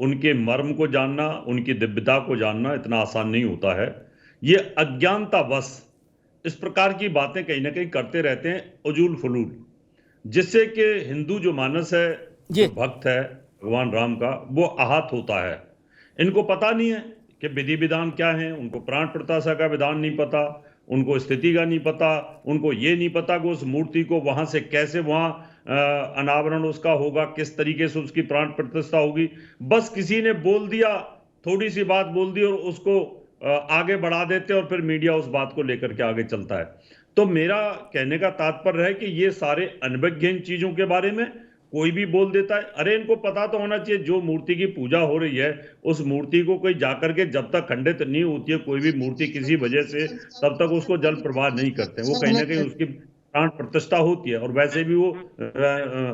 I: उनके मर्म को जानना, उनकी दिव्यता को जानना इतना आसान नहीं होता है। ये अज्ञानतावश इस प्रकार की बातें कहीं ना कहीं करते रहते हैं उजूल फुलूल, जिससे कि हिंदू जो मानस है, जो भक्त है भगवान राम का, वो आहत होता है। इनको पता नहीं है कि विधि विधान क्या है, उनको प्राण प्रतिष्ठा का विधान नहीं पता, उनको स्थिति का नहीं पता, उनको ये नहीं पता कि उस मूर्ति को वहां से कैसे वहां अनावरण उसका होगा, किस तरीके से उसकी प्राण प्रतिष्ठा होगी। बस किसी ने बोल दिया, थोड़ी सी बात बोल दी और उसको आगे बढ़ा देते और फिर मीडिया उस बात को लेकर के आगे चलता है। तो मेरा कहने का तात्पर्य है कि ये सारे अनभिज्ञ इन चीजों के बारे में कोई भी बोल देता है। अरे इनको पता तो होना चाहिए, जो मूर्ति की पूजा हो रही है उस मूर्ति को कोई जाकर के जब तक खंडित नहीं होती है कोई भी मूर्ति किसी वजह से, तब तक उसको जल प्रवाह नहीं करते। वो कहीं ना कहीं उसकी प्राण प्रतिष्ठा होती है और वैसे भी वो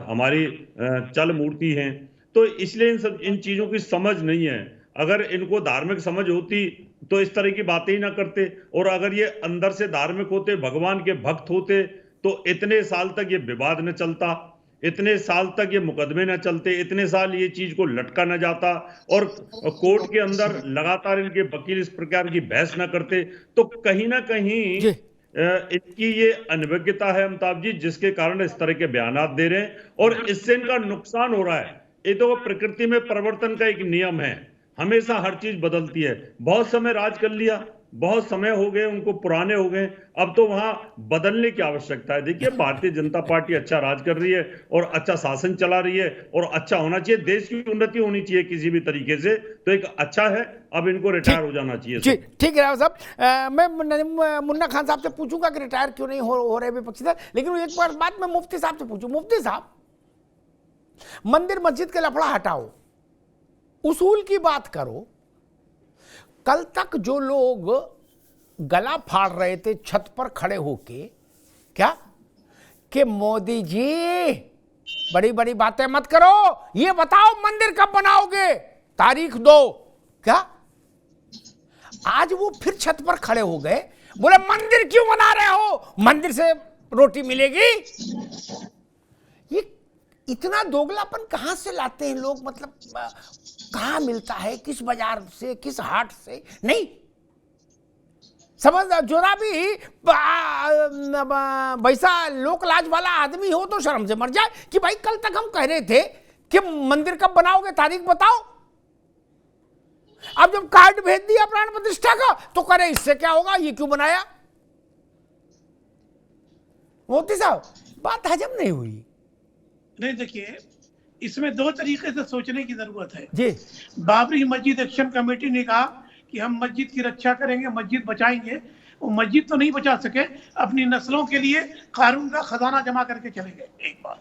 I: हमारी चल मूर्ति है। तो इसलिए इन चीजों की समझ नहीं है। अगर इनको धार्मिक समझ होती तो इस तरह की बातें ही ना करते, और अगर ये अंदर से धार्मिक होते, भगवान के भक्त होते, तो इतने साल तक ये विवाद न चलता, इतने साल तक ये मुकदमे न चलते, इतने साल ये चीज को लटका न जाता और कोर्ट के अंदर लगातार इनके वकील इस प्रकार की बहस न करते। तो कहीं ना कहीं इनकी ये अनभिज्ञता है अमिताभ जी, जिसके कारण इस तरह के बयानात दे रहे हैं और इससे इनका नुकसान हो रहा है। ये तो प्रकृति में परिवर्तन का एक नियम है, हमेशा हर चीज बदलती है। बहुत समय राज कर लिया, बहुत समय हो गए उनको, पुराने हो गए, अब तो वहां बदलने की आवश्यकता है। देखिए भारतीय जनता पार्टी अच्छा राज कर रही है और अच्छा शासन चला रही है और अच्छा होना चाहिए, देश की उन्नति होनी चाहिए किसी भी तरीके से, तो एक अच्छा है। अब इनको रिटायर हो जाना चाहिए।
A: ठीक है साहब, मैं मुन्ना खान साहब से पूछूंगा कि रिटायर क्यों नहीं हो रहे विपक्षी दल, लेकिन एक बार बात मैं मुफ्ती साहब से पूछूं। मुफ्ती साहब, मंदिर मस्जिद के लफड़ा हटाओ, उसूल की बात करो। कल तक जो लोग गला फाड़ रहे थे छत पर खड़े होके, क्या कि मोदी जी बड़ी बड़ी बातें मत करो, ये बताओ मंदिर कब बनाओगे, तारीख दो, क्या आज वो फिर छत पर खड़े हो गए, बोले मंदिर क्यों बना रहे हो, मंदिर से रोटी मिलेगी। ये इतना दोगलापन कहां से लाते हैं लोग, मतलब कहां मिलता है, किस बाजार से, किस हाट से, नहीं समझ। जोरा भी वैसा लोक लाज वाला आदमी हो तो शर्म से मर जाए कि भाई कल तक हम कह रहे थे कि मंदिर कब बनाओगे, तारीख बताओ। अब जब कार्ड भेज दिया प्राण प्रतिष्ठा का तो करे इससे क्या होगा, ये क्यों बनाया। मोदी साहब बात हजम नहीं हुई।
H: नहीं देखिए, इसमें दो तरीके से सोचने की जरूरत है
A: जी।
H: बाबरी मस्जिद एक्शन कमेटी ने कहा कि हम मस्जिद की रक्षा करेंगे, मस्जिद बचाएंगे। वो मस्जिद तो नहीं बचा सके, अपनी नस्लों के लिए कानून का खजाना जमा करके चले गए। एक बात,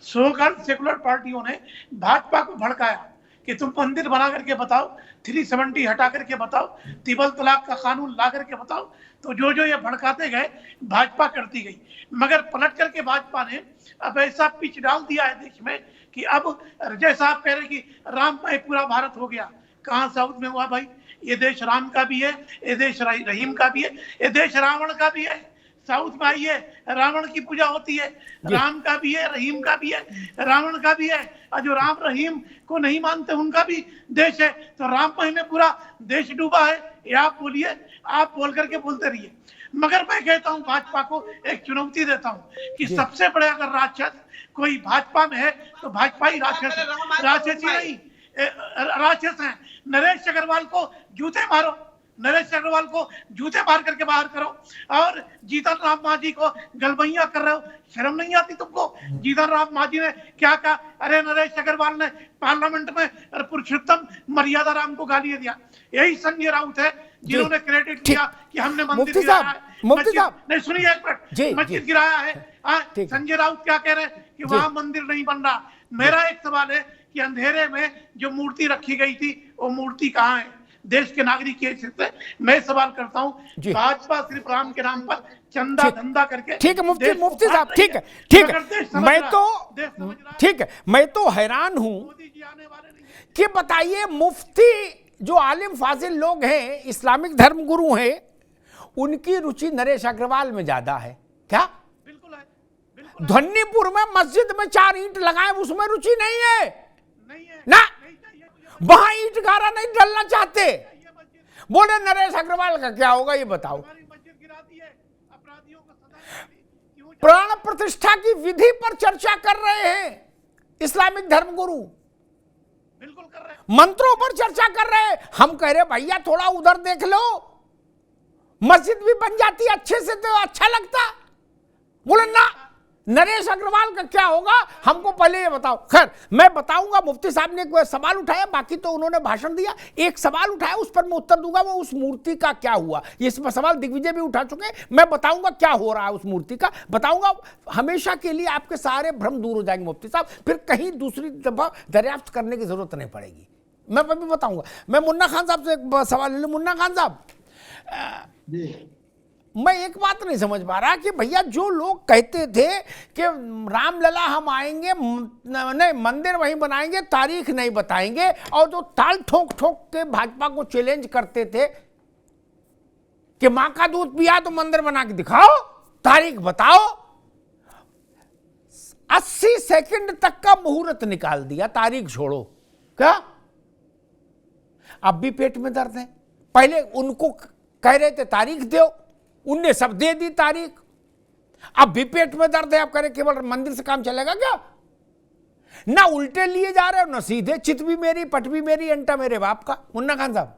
H: सोकॉल्ड सेकुलर पार्टियों ने भाजपा को भड़काया कि तुम मंदिर बना करके बताओ, 370 हटा करके बताओ, तिबल तलाक का कानून ला करके बताओ। तो जो ये भड़काते गए भाजपा करती गई, मगर पलट करके भाजपा ने अब ऐसा पिच डाल दिया है देश में कि अब जैसा आप कह रहे कि राममय पूरा भारत हो गया। कहाँ साउथ में हुआ भाई, ये देश राम का भी है, ये देश रहीम का भी है, ये देश रावण का भी है। साउथ में आइए, रावण की पूजा होती है, राम का भी है, रहीम का भी है, रावण का भी है। और जो राम रहीम को नहीं मानते उनका भी देश है। तो राममय में पूरा देश डूबा है, ये आप बोलिए, आप बोल करके बोलते रहिए। मगर मैं कहता हूं भाजपा को एक चुनौती देता हूं कि सबसे बड़े अगर राक्षस कोई भाजपा में है तो भाजपा ही राक्षस नहीं, राक्षस है। नरेश अग्रवाल को जूते मारो, नरेश अग्रवाल को जूते मार करके बाहर करो, और जीतन राम मांझी को गलबैया कर रहे हो, शर्म नहीं आती तुमको? जीतन राम मांझी ने क्या कहा? अरे नरेश अग्रवाल ने पार्लियामेंट में पुरुषोत्तम मर्यादा राम को गाली दिया। यही संजय राउत है जिन्होंने क्रेडिट दिया कि हमने मंदिर गिराया है। नहीं सुनिए एक मिनट, मस्जिद गिराया है। संजय राउत क्या कह रहे हैं कि वहां मंदिर नहीं बन रहा। मेरा एक सवाल है कि अंधेरे में जो मूर्ति रखी गई थी वो मूर्ति कहाँ है? देश के नागरिक के हिस्से से मैं सवाल करता हूँ, भाजपा सिर्फ राम के नाम पर चंदा धंधा करके।
A: ठीक है मुफ्ती साहब, ठीक है, मैं तो हैरान हूं कि बताइए, मुफ्ती जो आलिम फाजिल लोग हैं, इस्लामिक धर्म गुरु हैं, उनकी रुचि नरेश अग्रवाल में ज्यादा है क्या?
H: बिल्कुल है।
A: धन्नीपुर में मस्जिद में 4 ईंट लगाए, उसमें रुचि नहीं है ना, वहां ईंट गारा नहीं डलना चाहते। बोले नरेश अग्रवाल का क्या होगा ये बताओ? प्राण प्रतिष्ठा की विधि पर चर्चा कर रहे हैं इस्लामिक धर्म गुरु,
H: बिल्कुल कर रहे हैं,
A: मंत्रों पर चर्चा कर रहे हैं। हम कह रहे भैया थोड़ा उधर देख लो, मस्जिद भी बन जाती अच्छे से तो अच्छा लगता। बोले ना, नरेश अग्रवाल का क्या होगा हमको पहले ये बताओ। खैर मैं बताऊंगा, मुफ्ती साहब ने एक सवाल उठाया, बाकी तो उन्होंने भाषण दिया। एक सवाल उठाया, उस पर मैं उत्तर दूंगा, वो उस मूर्ति का क्या हुआ। ये सवाल दिग्विजय भी उठा चुके हैं, मैं बताऊंगा क्या हो रहा है उस मूर्ति का, बताऊंगा। हमेशा के लिए आपके सारे भ्रम दूर हो जाएंगे मुफ्ती साहब, फिर कहीं दूसरी दफा दरियाफ्त करने की जरूरत नहीं पड़ेगी। मैं भी बताऊंगा। मैं मुन्ना खान साहब से एक सवाल ले लूं। मुन्ना खान साहब, मैं एक बात नहीं समझ पा रहा कि भैया जो लोग कहते थे कि रामलला हम आएंगे नहीं, मंदिर वहीं बनाएंगे, तारीख नहीं बताएंगे, और जो ताल ठोक ठोक के भाजपा को चैलेंज करते थे कि मां का दूध पिया तो मंदिर बना के दिखाओ, तारीख बताओ, 80 सेकंड तक का मुहूर्त निकाल दिया, तारीख छोड़ो। क्या अब भी पेट में दर्द है? पहले उनको कह रहे थे तारीख दो, उनने सब दे दी तारीख, अब भी पेट में दर्द है। आप कह रहे केवल मंदिर से काम चलेगा क्या? ना उल्टे लिए जा रहे हो ना सीधे, चित भी मेरी पट भी मेरी, अंटा मेरे बाप का। मुन्ना खान साहब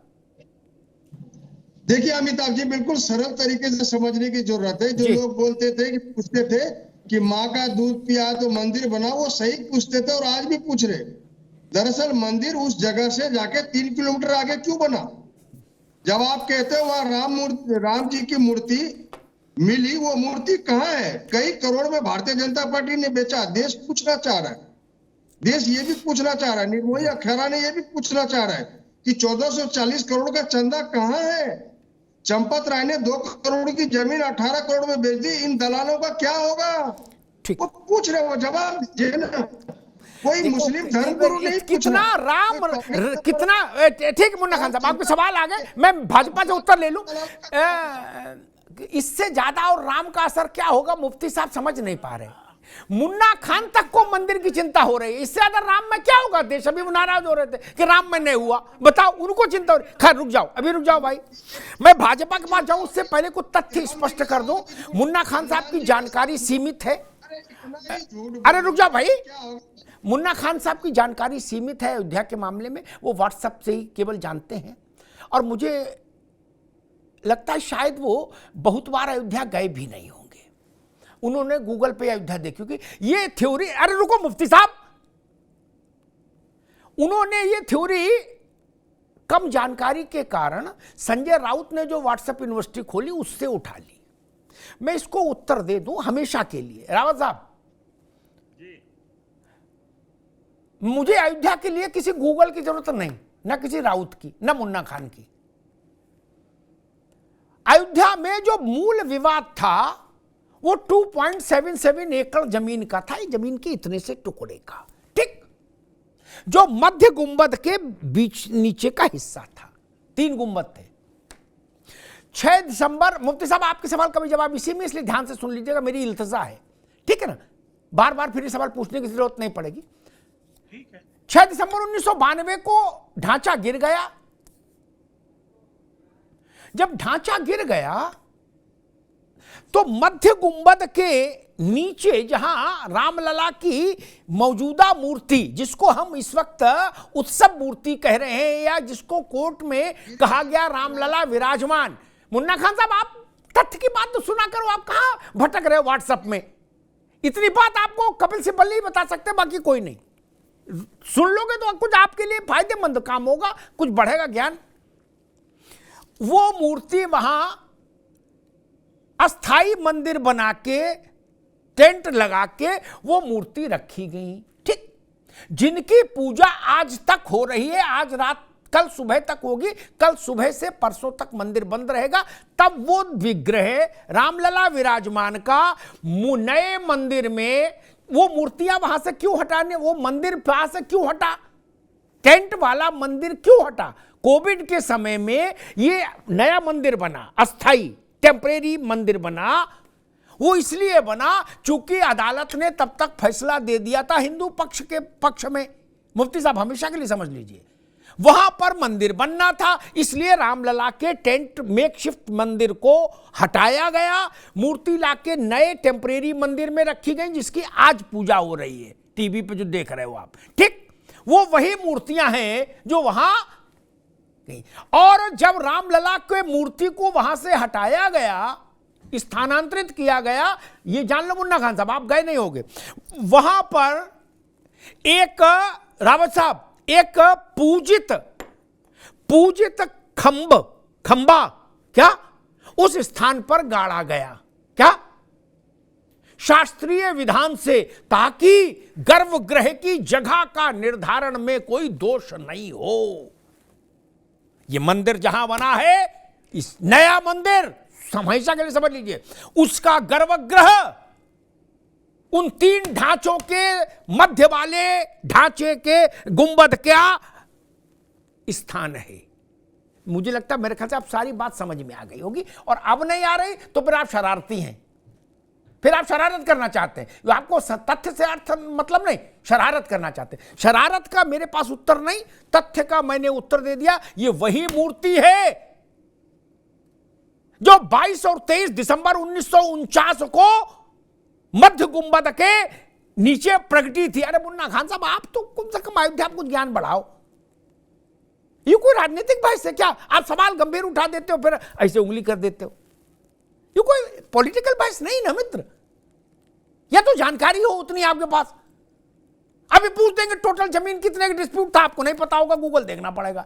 J: देखिए अमिताभ जी, बिल्कुल सरल तरीके से समझने की जरूरत है। जो लोग बोलते थे कि पूछते थे कि माँ का दूध पिया तो मंदिर बना, वो सही पूछते थे और आज भी पूछ रहे। दरअसल मंदिर उस जगह से जाके 3 किलोमीटर आगे क्यों बना? जब आप कहते हो वहां राम जी की मूर्ति मिली, वो मूर्ति कहाँ है? कई करोड़ में भारतीय जनता पार्टी ने बेचा। देश पूछना चाह रहा है, देश ये भी पूछना चाह रहा है, निर्मोही अखाड़ा ने ये भी पूछना चाह रहा है कि 1440 करोड़ का चंदा कहाँ है? चंपत राय ने 2 करोड़ की जमीन 18 करोड़ में बेच दी। इन दलालों का क्या होगा? वो पूछ रहे हो, जवाब दीजिए ना। कोई मुस्लिम धर्मगुरु नहीं
A: कितना राम कितना ठीक। मुन्ना खान साहब आपके सवाल आ गए, मैं भाजपा से उत्तर ले लूं। इससे ज्यादा और राम का असर क्या होगा मुफ्ती साहब समझ नहीं पा रहे। मुन्ना खान तक को मंदिर की चिंता हो रही है, इससे ज्यादा राम में क्या होगा? देश अभी नाराज हो रहे थे कि राम में नहीं हुआ, बताओ उनको चिंता हो रही। खैर रुक जाओ, अभी रुक जाओ भाई, मैं भाजपा के पास जाऊं उससे पहले कुछ तथ्य स्पष्ट कर दूं। मुन्ना खान साहब की जानकारी सीमित है। अरे रुक जाओ भाई, मुन्ना खान साहब की जानकारी सीमित है अयोध्या के मामले में, वो व्हाट्सएप से ही केवल जानते हैं, और मुझे लगता है शायद वो बहुत बार अयोध्या गए भी नहीं होंगे। उन्होंने गूगल पे अयोध्या देखी, क्योंकि ये थ्योरी, अरे रुको मुफ्ती साहब, उन्होंने ये थ्योरी कम जानकारी के कारण संजय राउत ने जो व्हाट्सएप यूनिवर्सिटी खोली उससे उठा ली। मैं इसको उत्तर दे दूं हमेशा के लिए। रावत साहब, मुझे अयोध्या के लिए किसी गूगल की जरूरत नहीं, ना किसी राउत की, ना मुन्ना खान की। अयोध्या में जो मूल विवाद था वो 2.77 एकड़ जमीन का था, जमीन के इतने से टुकड़े का, ठीक, जो मध्य गुंबद के बीच नीचे का हिस्सा था। 3 गुंबद थे। 6 दिसंबर, मुफ्ती साहब आपके सवाल का भी जवाब इसी में, इसलिए ध्यान से सुन लीजिएगा, मेरी इल्तजा है, ठीक है ना? बार बार फिर सवाल पूछने की जरूरत नहीं पड़ेगी। 6 दिसंबर 1992 को ढांचा गिर गया। जब ढांचा गिर गया तो मध्य गुंबद के नीचे जहां रामलला की मौजूदा मूर्ति, जिसको हम इस वक्त उत्सव मूर्ति कह रहे हैं या जिसको कोर्ट में कहा गया रामलला विराजमान। मुन्ना खान साहब, आप तथ्य की बात तो सुना करो, आप कहां भटक रहे हो व्हाट्सएप में। इतनी बात आपको कपिल सिब्बल ही बता सकते, बाकी कोई नहीं। सुन लोगे तो कुछ आपके लिए फायदेमंद काम होगा, कुछ बढ़ेगा ज्ञान। वो मूर्ति वहां अस्थाई मंदिर बना के, टेंट लगा के वो मूर्ति रखी गई, ठीक। जिनकी पूजा आज तक हो रही है, आज रात, कल सुबह तक होगी, कल सुबह से परसों तक मंदिर बंद रहेगा, तब वो विग्रह रामलला विराजमान का नए मंदिर में, वो मूर्तियां वहां से क्यों हटाने, वो मंदिर वहां से क्यों हटा, टेंट वाला मंदिर क्यों हटा। कोविड के समय में ये नया मंदिर बना, अस्थाई टेम्परेरी मंदिर बना, वो इसलिए बना चूंकि अदालत ने तब तक फैसला दे दिया था हिंदू पक्ष के पक्ष में। मुफ्ती साहब हमेशा के लिए समझ लीजिए, वहां पर मंदिर बनना था, इसलिए रामलला के टेंट मेकशिफ्ट मंदिर को हटाया गया, मूर्ति लाके नए टेम्परेरी मंदिर में रखी गई, जिसकी आज पूजा हो रही है, टीवी पे जो देख रहे हो आप, ठीक। वो वही मूर्तियां हैं जो वहां, और जब रामलला के मूर्ति को वहां से हटाया गया, स्थानांतरित किया गया, ये जान लो मुन्ना खान साहब, आप गए नहीं होंगे, वहां पर एक रावत साहब, एक पूजित खंबा क्या उस स्थान पर गाड़ा गया, क्या शास्त्रीय विधान से, ताकि गर्भगृह की जगह का निर्धारण में कोई दोष नहीं हो। ये मंदिर जहां बना है, इस नया मंदिर, हमेशा के लिए समझ लीजिए, उसका गर्भगृह उन 3 ढांचों के मध्य वाले ढांचे के गुंबद का स्थान है। मुझे लगता है, मेरे ख्याल से आप सारी बात समझ में आ गई होगी, और अब नहीं आ रही तो फिर आप शरारती हैं, फिर आप शरारत करना चाहते हैं। आपको तथ्य से अर्थ मतलब नहीं, शरारत करना चाहते हैं। शरारत का मेरे पास उत्तर नहीं, तथ्य का मैंने उत्तर दे दिया। ये वही मूर्ति है जो 22 और 23 दिसंबर 1949 को मध्य गुंबद के नीचे प्रगटी थी। अरे मुन्ना खान साहब, आप तो कम से कम अयोध्या, आप कुछ ज्ञान बढ़ाओ। ये कोई राजनीतिक बहस है क्या? आप सवाल गंभीर उठा देते हो, फिर ऐसे उंगली कर देते हो। ये कोई पॉलिटिकल बहस नहीं ना मित्र, या तो जानकारी हो उतनी आपके पास। अभी पूछ देंगे टोटल जमीन कितने का डिस्प्यूट था, आपको नहीं पता होगा, गूगल देखना पड़ेगा।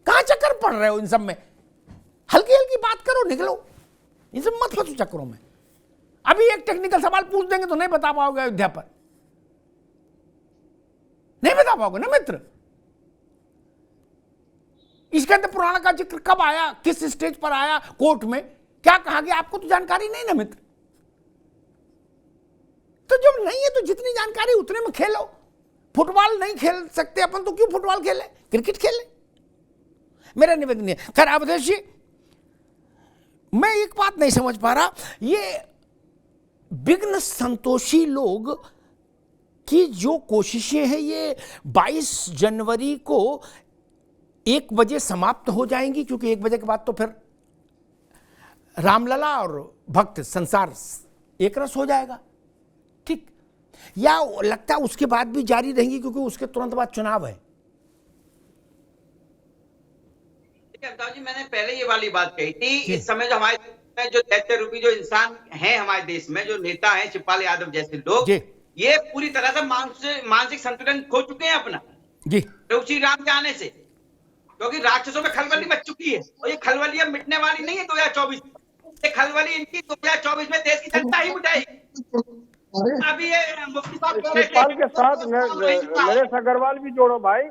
A: कहां चक्कर पड़ रहे हो इन सब में? हल्की हल्की बात करो, निकलो, इन सब मत फंसो चक्करों में। अभी एक टेक्निकल सवाल पूछ देंगे तो नहीं बता पाओगे अयोध्या पर, नहीं बता पाओगे ना मित्र। इसके अंदर पुराना का जिक्र कब आया, किस स्टेज पर आया, कोर्ट में क्या कहा गया, आपको तो जानकारी नहीं ना मित्र। तो जब नहीं है तो जितनी जानकारी उतने में खेलो। फुटबॉल नहीं खेल सकते अपन तो क्यों फुटबॉल खेले, क्रिकेट खेले, मेरा निवेदन है। खैर अवधेश जी, मैं एक बात नहीं समझ पा रहा, ये विघ्न संतोषी लोग की जो कोशिशें हैं, ये 22 जनवरी को 1 बजे समाप्त हो जाएंगी, क्योंकि 1 बजे के बाद तो फिर रामलला और भक्त संसार एक रस हो जाएगा, ठीक। या लगता है उसके बाद भी जारी रहेंगी, क्योंकि उसके तुरंत बाद चुनाव है।
K: अमिताभ जी, मैंने पहले ये वाली बात कही थी, इस समय जो हमारे जो दैत्य रूपी जो इंसान हैं हमारे देश में, जो नेता हैं शिवपाल यादव जैसे लोग, ये पूरी तरह से मानसिक संतुलन खो चुके हैं अपना
A: जी
K: श्री राम के आने से, क्योंकि राक्षसों में खलबली मच चुकी है, और ये खलबली अब मिटने वाली नहीं है 2024। ये खलबली इनकी 2024 में देश की जनता ही मिटाएगी। अभी ये मुफ्ती साहब
L: शिवपाल के साथ नरेश अग्रवाल भी जोड़ो भाई,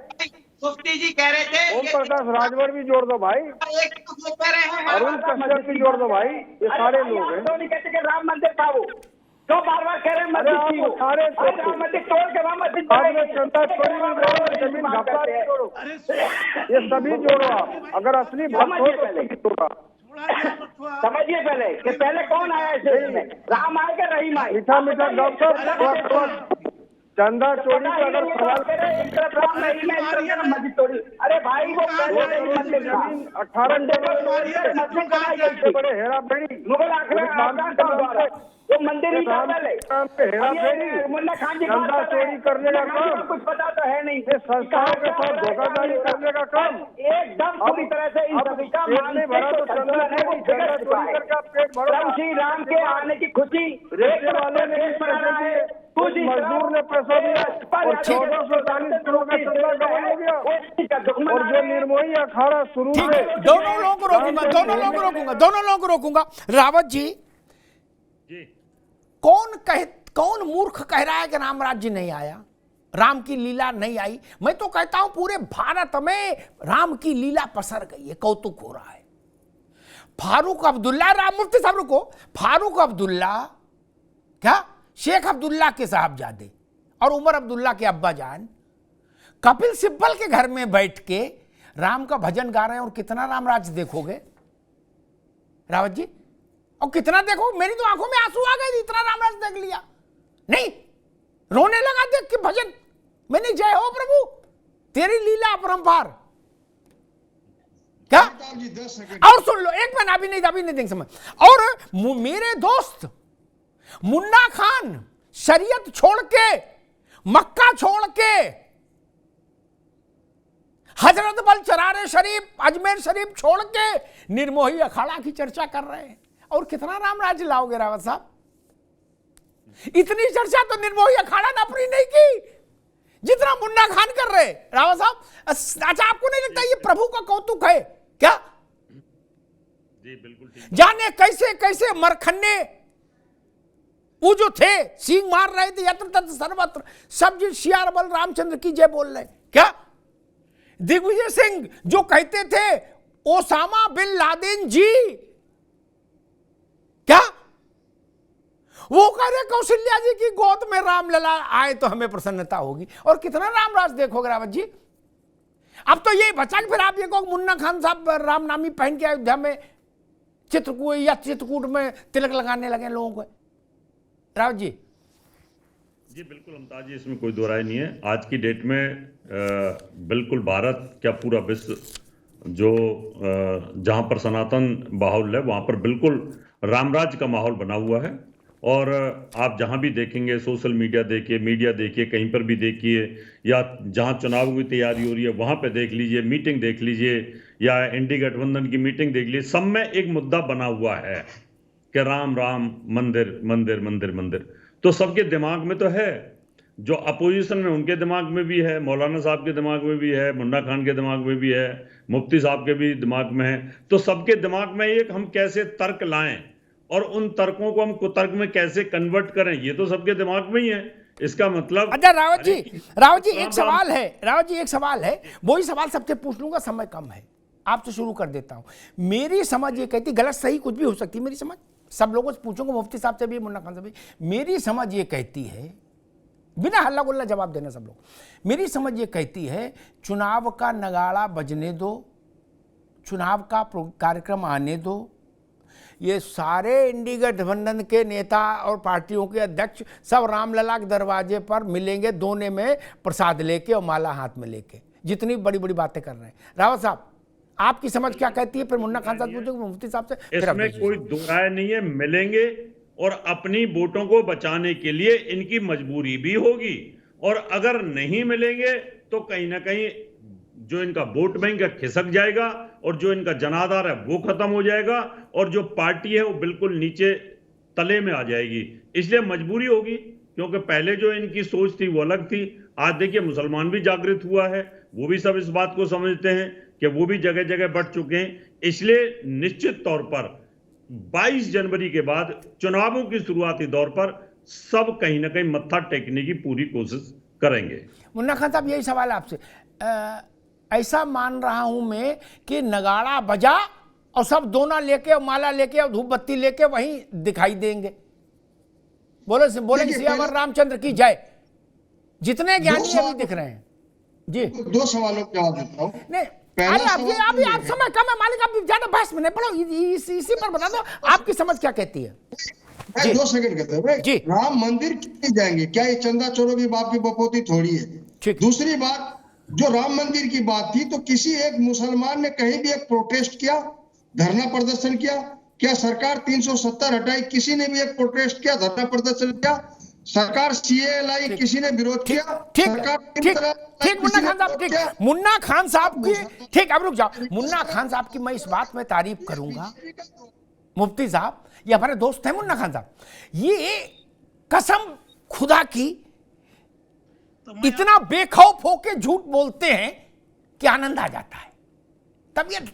K: मुफ्ती जी कह रहे थे,
L: ओम प्रकाश राजभर भी जोड़ दो भाई,
K: कह रहे हैं
L: अरुण कश्यप भी जोड़ दो भाई, ये सारे लोग हैं।
K: नहीं कहते कि राम मंदिर था वो, तो बार-बार कह रहे हैं
L: अरे आप सारे
K: राम मंदिर तोड़ के वहां मस्जिद
L: चंदा चोरी में जोड़ो, जमीन घपला जोड़ो, ये सभी जोड़ो आप। अगर असली भक्त हो तो सभी जोड़ो।
K: समझिए पहले कि पहले कौन आया इस देश में, राम आए कि रहीम आए?
L: मीठा मीठा डॉक्टर चंदा चोरी का अगर सवाल
K: अरे भाई वो
L: जमीन 18 बड़े हेरा फेरी
K: मुगल आखिर वो मंदिर ही
L: हेरा फेरी चंदा चोरी करने का काम
K: कुछ पता तो है नहीं,
L: संस्थाओं के साथ धोखाधड़ी करने का काम
K: एकदम पूरी तरह से इन सभी का
L: पेट नहीं भरा तो चंदा चोरी करके आप पेट भरो।
K: श्री राम के आने की खुशी
L: रेलवे वाले ने भी पैसे दिए, कुछ मजदूर ने पैसा दिया और 1440 करोड़ का चंदा गबन हो गया। और जो निर्मोही अखाड़ा शुरू
A: ठीक
L: से
A: है, दोनों लोगों को रोकूंगा, दोनों लोगों को रोकूंगा। रावत जी, कौन मूर्ख कह रहा है कि राम राज्य नहीं आया, राम की लीला नहीं आई? मैं तो कहता हूं पूरे भारत में राम की लीला पसर गई है, कौतुक हो रहा है। फारूक अब्दुल्ला, राम मुफ्ती साहब रुको, फारूक अब्दुल्ला क्या शेख अब्दुल्ला के साहबजादे और उमर अब्दुल्ला के अब्बा जान कपिल सिब्बल के घर में बैठ के राम का भजन गा रहे हैं। और कितना राम राज्य देखोगे रावत जी, और कितना देखो, मेरी तो आंखों में आंसू आ गए, इतना राम राज्य देख लिया नहीं, रोने लगा देख के भजन। मैंने जय हो प्रभु तेरी लीला अपरंपार। क्या और सुन लो एक मिनट, अभी नहीं देंगे समझ। और मेरे दोस्त मुन्ना खान शरीयत छोड़ के, मक्का छोड़ के, हजरत बल चरारे शरीफ, अजमेर शरीफ छोड़ के निर्मोही अखाड़ा की चर्चा कर रहे हैं। और कितना राम राज्य लाओगे रावत साहब? इतनी चर्चा तो निर्मोही अखाड़ा ने अपनी नहीं की जितना मुन्ना खान कर रहे रावत साहब। अच्छा, आपको नहीं लगता ये प्रभु का कौतुक है क्या?
I: जी बिल्कुल ठीक।
A: जाने कैसे कैसे मरखन्ने वो जो थे सींग मार रहे थे यत्र तत्र सर्वत्र, सब जी सियार बल रामचंद्र की जय बोल रहे क्या? दिग्विजय सिंह जो कहते थे ओसामा बिन लादेन जी, क्या वो कह रहे कौशल्या जी की गोद में रामलला आए तो हमें प्रसन्नता होगी। और कितना रामराज देखोगे रावत जी? अब तो ये बचा कि फिर आप ये कहो मुन्ना खान साहब रामनामी पहन के अयोध्या में चित्रकूट में तिलक लगाने लगे लोगों को। रावत जी
I: जी बिल्कुल अमताज जी, इसमें कोई दो राय नहीं है। आज की डेट में बिल्कुल भारत क्या पूरा विश्व जो जहां पर सनातन माहौल है वहां पर बिल्कुल रामराज का माहौल बना हुआ है। और आप जहां भी देखेंगे, सोशल मीडिया देखिए, मीडिया देखिए, कहीं पर भी देखिए, या जहां चुनाव की तैयारी हो रही है वहां पे देख लीजिए, मीटिंग देख लीजिए, या एनडी गठबंधन की मीटिंग देख लीजिए, सब में एक मुद्दा बना हुआ है कि राम राम मंदिर मंदिर मंदिर मंदिर। तो सबके दिमाग में तो है, जो अपोजिशन में उनके दिमाग में भी है, मौलाना साहब के दिमाग में भी है, मुन्ना खान के दिमाग में भी है, मुफ्ती साहब के भी दिमाग में है। तो सबके दिमाग में एक हम कैसे तर्क लाएं और उन तर्कों को हम कुतर्क में कैसे कन्वर्ट करें, ये तो सबके दिमाग में ही है। इसका मतलब
A: अच्छा रावत जी एक सवाल है, रावत जी एक सवाल है, वही सवाल सबसे पूछ लूंगा, समय कम है, आपसे शुरू कर देता हूं। मेरी समझ ये कहती, गलत सही कुछ भी हो सकती है मेरी समझ, सब लोगों से पूछूंगा, मुफ्ती साहब से भी, मुन्ना खान से भी। मेरी समझ ये कहती है, बिना हल्ला गुल्ला जवाब देना सब लोग, मेरी समझ ये कहती है चुनाव का नगाड़ा बजने दो, चुनाव का कार्यक्रम आने दो, ये सारे इंडी गठबंधन के नेता और पार्टियों के अध्यक्ष सब रामलला के दरवाजे पर मिलेंगे, दोने में प्रसाद लेके और माला हाथ में लेके, जितनी बड़ी बड़ी बातें कर रहे हैं। रावत साहब आपकी समझ क्या कहती है? फिर मुन्ना खान साहब पूछोगे, मुफ्ती साहब से।
I: इसमें कोई दो राय नहीं है, मिलेंगे और अपनी वोटों को बचाने के लिए इनकी मजबूरी भी होगी। और अगर नहीं मिलेंगे तो कहीं ना कहीं जो इनका वोट बैंक है खिसक जाएगा और जो इनका जनाधार है वो खत्म हो जाएगा और जो पार्टी है वो बिल्कुल नीचे तले में आ जाएगी। इसलिए मजबूरी होगी, क्योंकि पहले जो इनकी सोच थी वो अलग थी। आज देखिए मुसलमान भी जागृत हुआ है, वो भी सब इस बात को समझते हैं कि वो भी जगह जगह बढ़ चुके हैं। इसलिए निश्चित तौर पर 22 जनवरी के बाद चुनावों की शुरुआती दौर पर सब कहीं ना कहीं मत्था टेकने की पूरी कोशिश करेंगे।
A: मुन्ना खान साहब यही सवाल है आपसे। ऐसा मान रहा हूं मैं कि नगाड़ा बजा और सब दोना लेके और माला लेके और धूप बत्ती लेके वहीं दिखाई देंगे, बोले सियावर रामचंद्र की जय, जितने ज्ञानी अभी दिख रहे हैं। जी
J: दो सवालों का जवाब देता हूं।
A: नहीं अभी आप समय कम है मालिक, आप ज्यादा बहस में नहीं पड़ो, इसी पर बता दो आपकी समझ क्या कहती है।
J: मैं 2 सेकंड कहता हूँ भाई,
A: जी।
J: राम मंदिर क्यों नहीं जाएंगे? क्या ये चंदा चोरों की बाप की बपोती थोड़ी है? दूसरी बात, जो राम मंदिर की बात थी, तो किसी एक मुसलमान ने कहीं भी एक प्रोटेस्ट किया, धरना प्रदर्शन किया? क्या सरकार 370 हटाई, किसी ने भी एक प्रोटेस्ट किया, धरना प्रदर्शन किया? सरकार सीए लाई, किसी ने विरोध किया? सरकार
A: ठीक मुन्ना खान साहब, ठीक मुन्ना खान साहब की, ठीक अब रुक जाओ। मुन्ना खान साहब की मैं इस बात में तारीफ करूंगा, मुफ्ती साहब, ये हमारे दोस्त हैं मुन्ना खान साहब, ये कसम खुदा की इतना बेखौफ होके झूठ बोलते हैं कि आनंद आ जाता है, तबीयत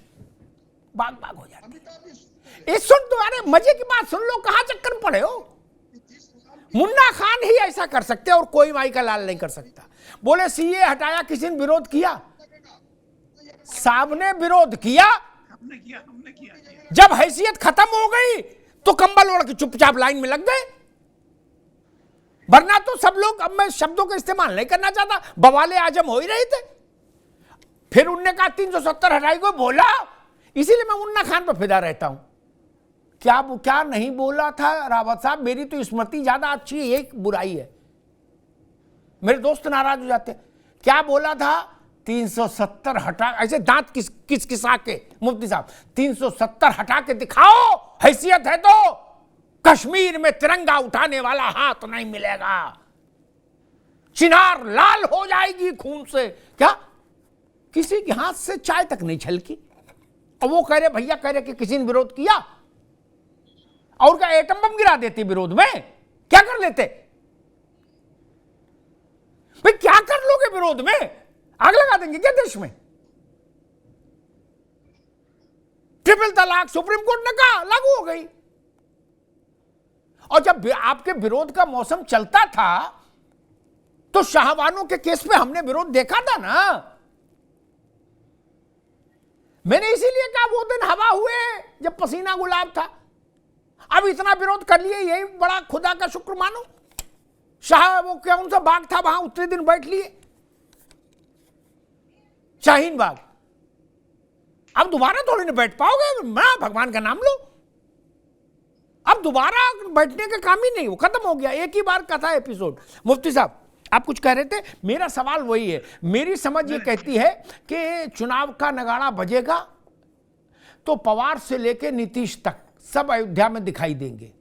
A: बाग बाग हो जाती है। इस सुन, तुम्हारे मजे की बात सुन लो, कहां चक्कर में पड़े हो? मुन्ना खान ही ऐसा कर सकते और कोई माई का लाल नहीं कर सकता। बोले सीए हटाया, किसी ने विरोध किया? साहब ने विरोध किया,
H: हमने किया।
A: जब हैसियत खत्म हो गई तो कंबल ओढ़ के चुपचाप लाइन में लग गए, वरना तो सब लोग, अब मैं शब्दों का इस्तेमाल नहीं करना चाहता, बवाले आजम हो ही रहे थे। फिर उनने कहा 370 हटाई को बोला, इसीलिए मैं मुन्ना खान पर फिदा रहता हूं। क्या नहीं बोला था रावत साहब? मेरी तो स्मृति ज्यादा अच्छी है, एक बुराई है, मेरे दोस्त नाराज हो जाते। क्या बोला था? 370 हटा, ऐसे दांत किसकिसा के मुफ्ती साहब, 370 हटा के दिखाओ, हैसियत है तो कश्मीर में तिरंगा उठाने वाला हाथ नहीं मिलेगा, चिनार लाल हो जाएगी खून से। क्या किसी के हाथ से चाय तक नहीं छलकी? और वो कह रहे, भैया कह रहे कि किसी ने विरोध किया, और क्या एटम बम गिरा देते विरोध में? क्या कर लेते भाई? क्या कर लोगे विरोध में? आग लगा देंगे क्या देश में? ट्रिपल तलाक सुप्रीम कोर्ट ने कहा लागू हो गई, और जब आपके विरोध का मौसम चलता था तो शाहबानों के केस में हमने विरोध देखा था ना। मैंने इसीलिए कहा वो दिन हवा हुए जब पसीना गुलाब था। अब इतना विरोध कर लिए, यही बड़ा खुदा का शुक्र मानो। शाह वो क्या उनसा बाग था वहां, उतने दिन बैठ लिए, शाहीन बाग। अब दोबारा थोड़ी ना बैठ पाओगे, मैं भगवान का नाम लो। अब दोबारा बैठने का काम ही नहीं, वो खत्म हो गया, एक ही बार का था एपिसोड। मुफ्ती साहब आप कुछ कह रहे थे, मेरा सवाल वही है, मेरी समझ ये कहती है कि चुनाव का नगाड़ा बजेगा तो पवार से लेके नीतीश तक सब अयोध्या में दिखाई देंगे,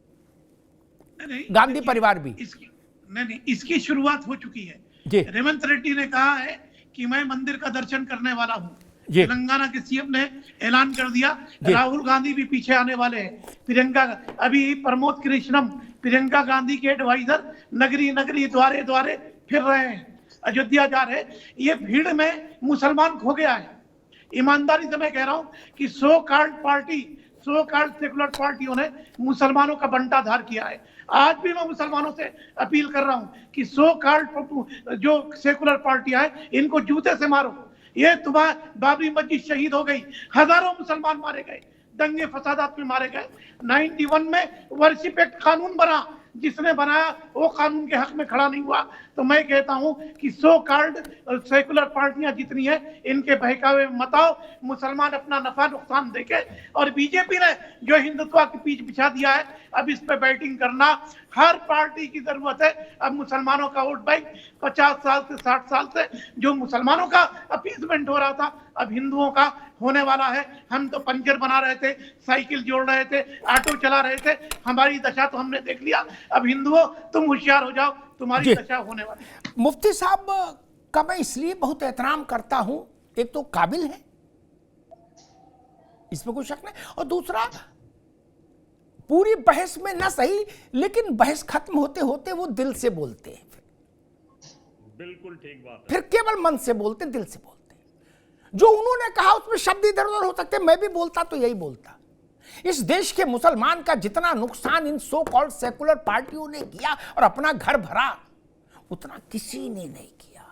A: गांधी परिवार भी।
H: नहीं, इसकी शुरुआत हो चुकी है। रेवंत रेड्डी ने कहा है कि मैं मंदिर का दर्शन करने वाला हूं। तेलंगाना के सीएम ने ऐलान कर दिया, राहुल गांधी भी पीछे आने वाले हैं। प्रियंका, अभी प्रमोद कृष्णम प्रियंका गांधी के एडवाइजर नगरी नगरी द्वारे द्वारे फिर रहे हैं, अयोध्या जा रहे हैं। ये भीड़ में मुसलमान खो गया है। ईमानदारी से मैं कह रहा हूं कि सो कॉल्ड सेकुलर पार्टियों ने मुसलमानों का बंटाधार किया है। आज भी मैं मुसलमानों से अपील कर रहा हूं कि सो कॉल्ड जो सेकुलर पार्टियां हैं इनको जूते से मारो। ये तुम्हारा बाबरी मस्जिद शहीद हो गई, हजारों मुसलमान मारे गए, दंगे फसादात में मारे गए। 91 में वर्शिप एक्ट कानून बना, जिसने बनाया वो कानून के हक में खड़ा नहीं हुआ। तो मैं कहता हूं कि सो कॉल्ड सेकुलर पार्टियां जितनी है इनके बहकावे में मत आओ, मुसलमान अपना नफा नुकसान देखे। और बीजेपी ने जो हिंदुत्व की पीछ बिछा दिया है, अब इस पे बैटिंग करना हर पार्टी की जरूरत है। अब मुसलमानों का वोट बैंक 50 साल से 60 साल से जो मुसलमानों का अपीसमेंट हो रहा था, अब हिंदुओं का होने वाला है। हम तो पंचर बना रहे थे, साइकिल जोड़ रहे थे, ऑटो चला रहे थे, हमारी दशा तो हमने देख लिया। अब हिंदुओं तुम होशियार हो जाओ, तुम्हारी दशा होने वाली है।
A: मुफ्ती साहब का मैं इसलिए बहुत एहतराम करता हूं, एक तो काबिल है, इसमें कोई शक नहीं, और दूसरा पूरी बहस में ना सही लेकिन बहस खत्म होते होते वो दिल से बोलते हैं।
I: बिल्कुल ठीक बात है।
A: फिर केवल मन से बोलते, दिल से बोलते। जो उन्होंने कहा उसमें शब्द इधर उधर हो सकते, मैं भी बोलता तो यही बोलता। इस देश के मुसलमान का जितना नुकसान इन सो कॉल्ड सेकुलर पार्टियों ने किया और अपना घर भरा, उतना किसी ने नहीं किया।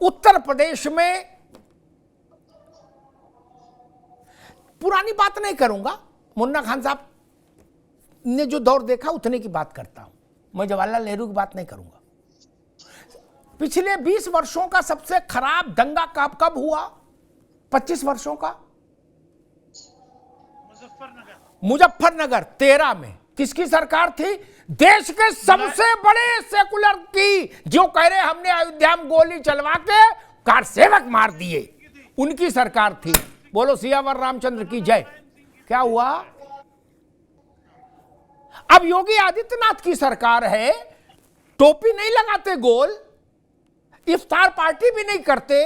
A: उत्तर प्रदेश में, पुरानी बात नहीं करूंगा, मुन्ना खान साहब ने जो दौर देखा उतने की बात करता हूं, मैं जवाहरलाल नेहरू की बात नहीं करूंगा। पिछले 20 वर्षों का सबसे खराब दंगा कब हुआ? 25 वर्षों का मुजफ्फरनगर 13 में किसकी सरकार थी? देश के सबसे बड़े सेकुलर की, जो कह रहे हमने अयोध्या में गोली चलवा के कार सेवक मार दिए, उनकी सरकार थी। बोलो सियावर रामचंद्र की जय। क्या हुआ? अब योगी आदित्यनाथ की सरकार है, टोपी नहीं लगाते गोल, इफ्तार पार्टी भी नहीं करते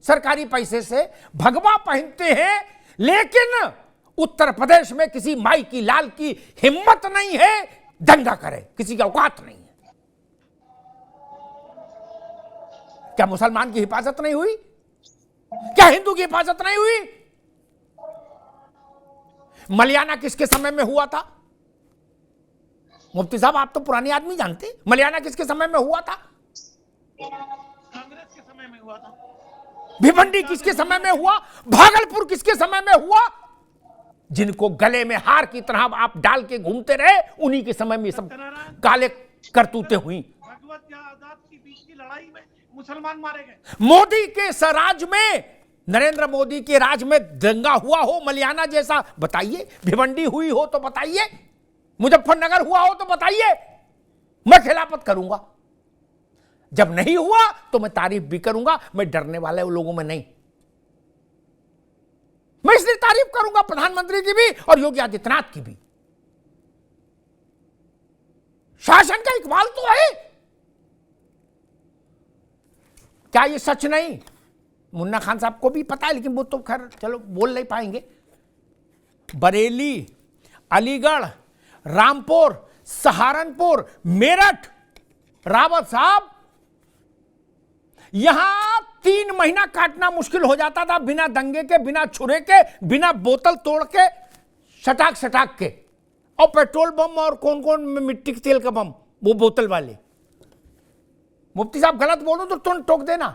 A: सरकारी पैसे से, भगवा पहनते हैं, लेकिन उत्तर प्रदेश में किसी माई की लाल की हिम्मत नहीं है दंगा करे, किसी की औकात नहीं है। क्या मुसलमान की हिफाजत नहीं हुई? क्या हिंदू की हिफाजत नहीं हुई? मलियाना किसके समय में हुआ था? मुफ्ती साहब आप तो पुरानी आदमी जानते, मलियाना किसके समय में हुआ था?
H: कांग्रेस के समय में हुआ था।
A: भिवंडी किसके समय में हुआ? भागलपुर किसके समय में हुआ? जिनको गले में हार की तरह आप डाल के घूमते रहे, उन्हीं के समय में सब काले करतूते हुई।
H: भगवत या आजाद के बीच की लड़ाई में मुसलमान मारे गए।
A: मोदी के सराज में, नरेंद्र मोदी के राज में दंगा हुआ हो मलियाना जैसा, बताइए। भिवंडी हुई हो तो बताइए, मुजफ्फरनगर हुआ हो तो बताइए, मैं खिलाफत करूंगा। जब नहीं हुआ तो मैं तारीफ भी करूंगा, मैं डरने वाले लोगों में नहीं। मैं इसलिए तारीफ करूंगा प्रधानमंत्री की भी और योगी आदित्यनाथ की भी। शासन का इकबाल तो है। क्या ये सच नहीं? मुन्ना खान साहब को भी पता है, लेकिन वो तो खैर चलो बोल नहीं पाएंगे। बरेली, अलीगढ़, रामपुर, सहारनपुर, मेरठ, रावत साहब, यहां 3 महीना काटना मुश्किल हो जाता था बिना दंगे के, बिना छुरे के, बिना बोतल तोड़ के, सटाक सटाक के। और पेट्रोल बम और कौन कौन मिट्टी के तेल का बम, वो बोतल वाले। मुफ्ती साहब गलत बोलो तो तुम टोक देना।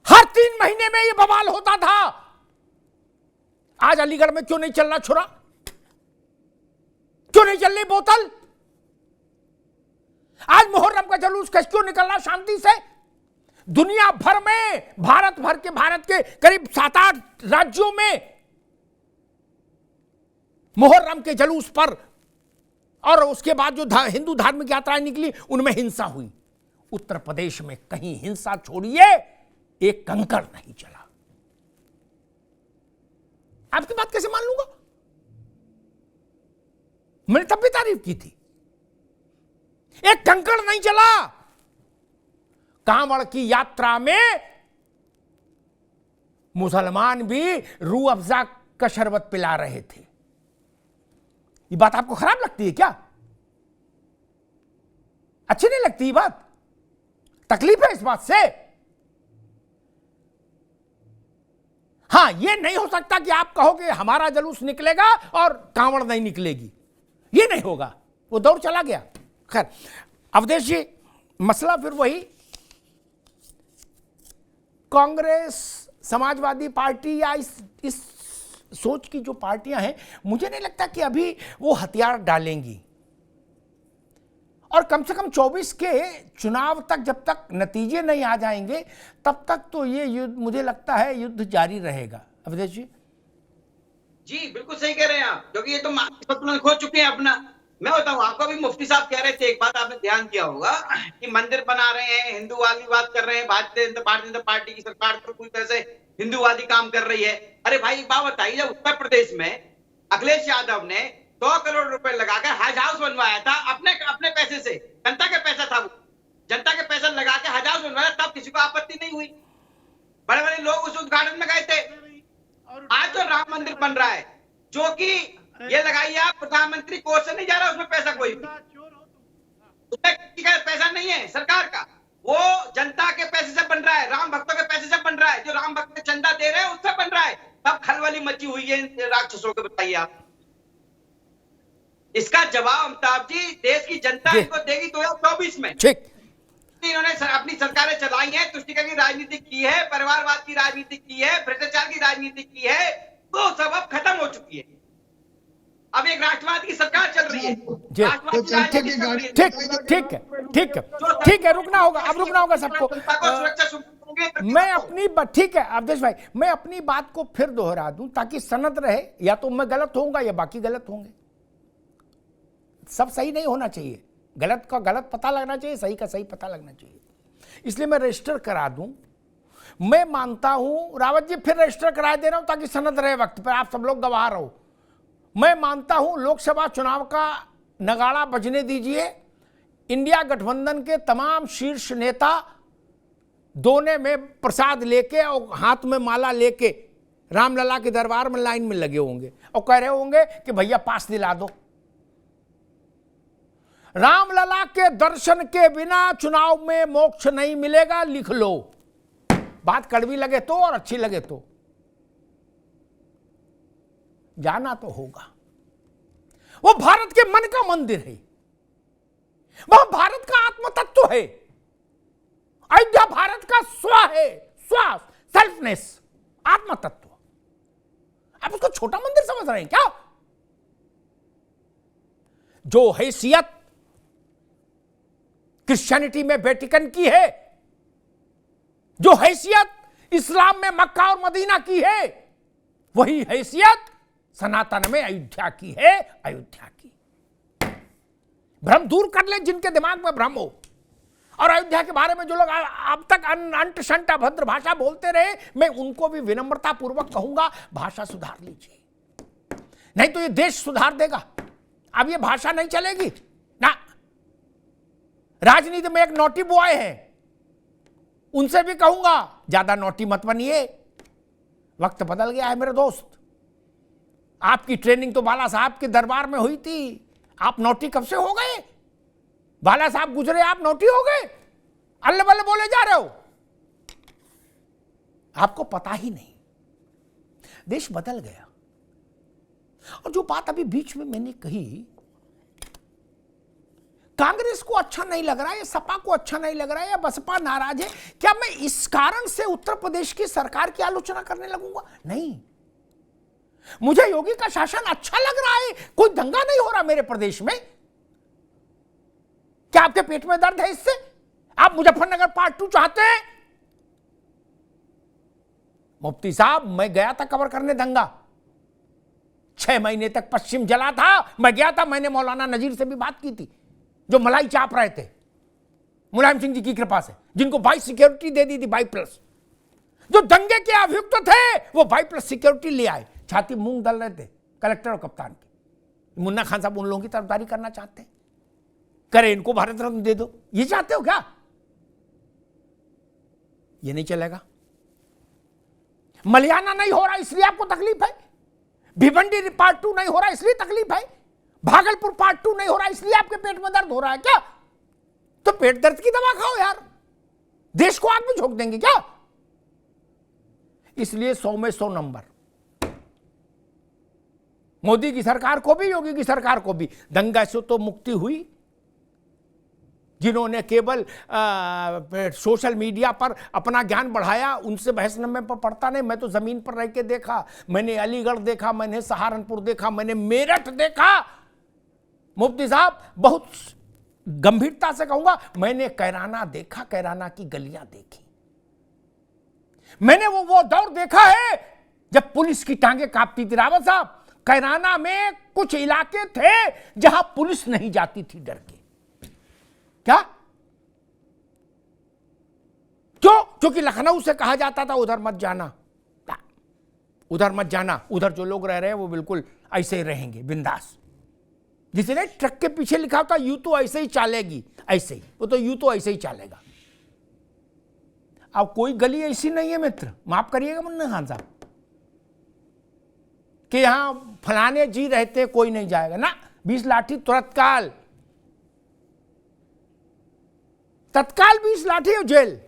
A: हर 3 महीने में ये बवाल होता था। आज अलीगढ़ में क्यों नहीं चल रहा छुरा? क्यों नहीं चल रही बोतल? आज मुहर्रम का जुलूस क्यों निकल रहा शांति से? दुनिया भर में, भारत के करीब 7-8 राज्यों में मुहर्रम के जुलूस पर और उसके बाद जो हिंदू धार्मिक यात्राएं निकली, उनमें हिंसा हुई। उत्तर प्रदेश में कहीं हिंसा छोड़िए, एक कंकड़ नहीं चला। आपकी बात कैसे मान लूंगा? मैंने तब भी तारीफ की थी। एक कंकड़ नहीं चला। कांवड़ की यात्रा में मुसलमान भी रूह अफ़ज़ा का शरबत पिला रहे थे। ये बात आपको खराब लगती है क्या? अच्छी नहीं लगती ये बात? तकलीफ है इस बात से? हां, यह नहीं हो सकता कि आप कहो कि हमारा जुलूस निकलेगा और कांवड़ नहीं निकलेगी। यह नहीं होगा, वो दौर चला गया। खैर, अवधेश जी, मसला फिर वही, कांग्रेस, समाजवादी पार्टी या इस सोच की जो पार्टियां हैं, मुझे नहीं लगता कि अभी वो हथियार डालेंगी। और कम से कम 24 के चुनाव तक जब तक नतीजे नहीं आ जाएंगे, तब तक तो ये युद्ध, मुझे लगता है, युद्ध जारी रहेगा। अवधेश जी।
K: जी बिल्कुल सही कह रहे हैं आप, क्योंकि ये तो खो चुके हैं अपना। मैं बताऊं आपको, भी मुफ्ती साहब कह रहे थे, एक बात आपने ध्यान किया होगा कि मंदिर बना रहे हैं, हिंदूवादी बात कर रहे हैं, भारतीय जनता पार्टी की सरकार तो पूरी तरह से हिंदूवादी काम कर रही है। अरे भाई एक बात बताइए, उत्तर प्रदेश में अखिलेश यादव ने 100 करोड़ रुपए लगाकर हज हाउस बनवाया था, अपने पैसे से, जनता का पैसा था वो, जनता के पैसा लगा के हज हाउस बनवाया, तब किसी को आपत्ति नहीं हुई। बड़े बड़े लोग उस उद्घाटन में गए थे। आज जो राम मंदिर बन रहा है, जो कि ये लगाइए आप, प्रधानमंत्री कोष से नहीं जा रहा उसमें पैसा, कोई उसमें पैसा नहीं है सरकार का, वो जनता के पैसे से बन रहा है, राम भक्तों के पैसे से बन रहा है, जो राम भक्त चंदा दे रहे हैं उससे बन रहा है। तब खलबली मची हुई है राक्षसों के, बताइए आप। इसका जवाब अमिताभ जी देश की जनता इनको देगी 2024 में।
A: ठीक,
K: इन्होंने अपनी सरकारें चलाई हैं, तुष्टिकरण की राजनीति की है, परिवारवाद की राजनीति की है, भ्रष्टाचार की राजनीति की है, तो सब अब खत्म हो चुकी है। अब एक राष्ट्रवाद की सरकार चल रही है। ठीक है, रुकना होगा, अब रुकना होगा सबको।
A: मैं अपनी ठीक है अवधेश भाई, मैं अपनी बात को फिर दोहरा दूं ताकि सनद रहे, या तो मैं गलत होऊंगा या बाकी गलत होंगे। सब सही नहीं होना चाहिए, गलत का गलत पता लगना चाहिए, सही का सही पता लगना चाहिए। इसलिए मैं रजिस्टर करा दूं। मैं मानता हूं रावत जी, फिर रजिस्टर करा दे रहा हूं ताकि सनद रहे वक्त पर, आप सब लोग गवाह रहो। मैं मानता हूं लोकसभा चुनाव का नगाड़ा बजने दीजिए। इंडिया गठबंधन के तमाम शीर्ष नेता दोने में प्रसाद लेके और हाथ में माला लेके रामलला के दरबार में लाइन में लगे होंगे और कह रहे होंगे कि भैया पास दिला दो। रामलला के दर्शन के बिना चुनाव में मोक्ष नहीं मिलेगा, लिख लो। बात कड़वी लगे तो और अच्छी लगे तो, जाना तो होगा। वो भारत के मन का मंदिर है, वह भारत का आत्म तत्व है। अयोध्या भारत का स्व है, स्व, सेल्फनेस, आत्म तत्व। आप उसको छोटा मंदिर समझ रहे हैं क्या? जो हैसियत क्रिश्चियनिटी में वेटिकन की है, जो हैसियत इस्लाम में मक्का और मदीना की है, वही हैसियत सनातन में अयोध्या की है, अयोध्या की। भ्रम दूर कर ले जिनके दिमाग में भ्रम हो। और अयोध्या के बारे में जो लोग अब तक अंट शंट अभद्र भाषा बोलते रहे, मैं उनको भी विनम्रता पूर्वक कहूंगा, भाषा सुधार लीजिए, नहीं तो ये देश सुधार देगा। अब ये भाषा नहीं चलेगी ना। राजनीति में एक नोटी बॉय है, उनसे भी कहूंगा ज्यादा नोटी मत बनिए। वक्त बदल गया है मेरे दोस्त। आपकी ट्रेनिंग तो बाला साहब के दरबार में हुई थी, आप नोटी कब से हो गए? बाला साहब गुजरे, आप नोटी हो गए, अल्ले बल्ले बोले जा रहे हो। आपको पता ही नहीं, देश बदल गया। और जो बात अभी बीच में मैंने कही, कांग्रेस को अच्छा नहीं लग रहा है, सपा को अच्छा नहीं लग रहा है, या बसपा नाराज है, क्या मैं इस कारण से उत्तर प्रदेश की सरकार की आलोचना करने लगूंगा? नहीं, मुझे योगी का शासन अच्छा लग रहा है। कोई दंगा नहीं हो रहा मेरे प्रदेश में। क्या आपके पेट में दर्द है इससे? आप मुजफ्फरनगर पार्ट 2 चाहते हैं? मुफ्ती साहब, मैं गया था कवर करने दंगा, 6 महीने तक पश्चिम जला था, मैं गया था। मैंने मौलाना नजीर से भी बात की थी, जो मलाई चाप रहे थे मुलायम सिंह जी की कृपा से, जिनको 22 सिक्योरिटी दे दी थी, 22+। जो दंगे के अभियुक्त थे वो 22+ सिक्योरिटी ले आए। छाती मूंग दल रहे थे कलेक्टर और कप्तान की। मुन्ना खान साहब उन लोगों की तरफदारी करना चाहते हैं, करे इनको भारत रत्न दे दो, ये चाहते हो क्या? ये नहीं चलेगा। मलियाना नहीं हो रहा इसलिए आपको तकलीफ है, भिवंडी पार्ट 2 नहीं हो रहा इसलिए तकलीफ है, भागलपुर पार्ट 2 नहीं हो रहा इसलिए आपके पेट में दर्द हो रहा है क्या? तो पेट दर्द की दवा खाओ यार, देश को आग में झोंक देंगे क्या? इसलिए 100 में 100 नंबर मोदी की सरकार को भी, योगी की सरकार को भी। दंगा से तो मुक्ति हुई। जिन्होंने केवल सोशल मीडिया पर अपना ज्ञान बढ़ाया, उनसे बहस में पड़ता नहीं। मैं तो जमीन पर रह के देखा, मैंने अलीगढ़ देखा, मैंने सहारनपुर देखा, मैंने मेरठ देखा। मुफ्ती साहब, बहुत गंभीरता से कहूंगा, मैंने कैराना देखा, कैराना की गलियां देखी। मैंने वो दौर देखा है जब पुलिस की टांगें कांपती थी। रावत साहब, कैराना में कुछ इलाके थे जहां पुलिस नहीं जाती थी डर के। क्या? क्यों? क्योंकि लखनऊ से कहा जाता था उधर मत जाना, उधर मत जाना, उधर जो लोग रह रहे हैं वो बिल्कुल ऐसे ही रहेंगे बिंदास। जिसने ट्रक के पीछे लिखा होता यूं तो ऐसे ही चलेगी, ऐसे ही, वो तो यूं तो ऐसे ही चलेगा। अब कोई गली ऐसी नहीं है मित्र, माफ करिएगा मुन्ना खान साहब, कि यहां फलाने जी रहते कोई नहीं जाएगा ना। 20 लाठी तुरंतकाल, तत्काल 20 लाठी और जेल।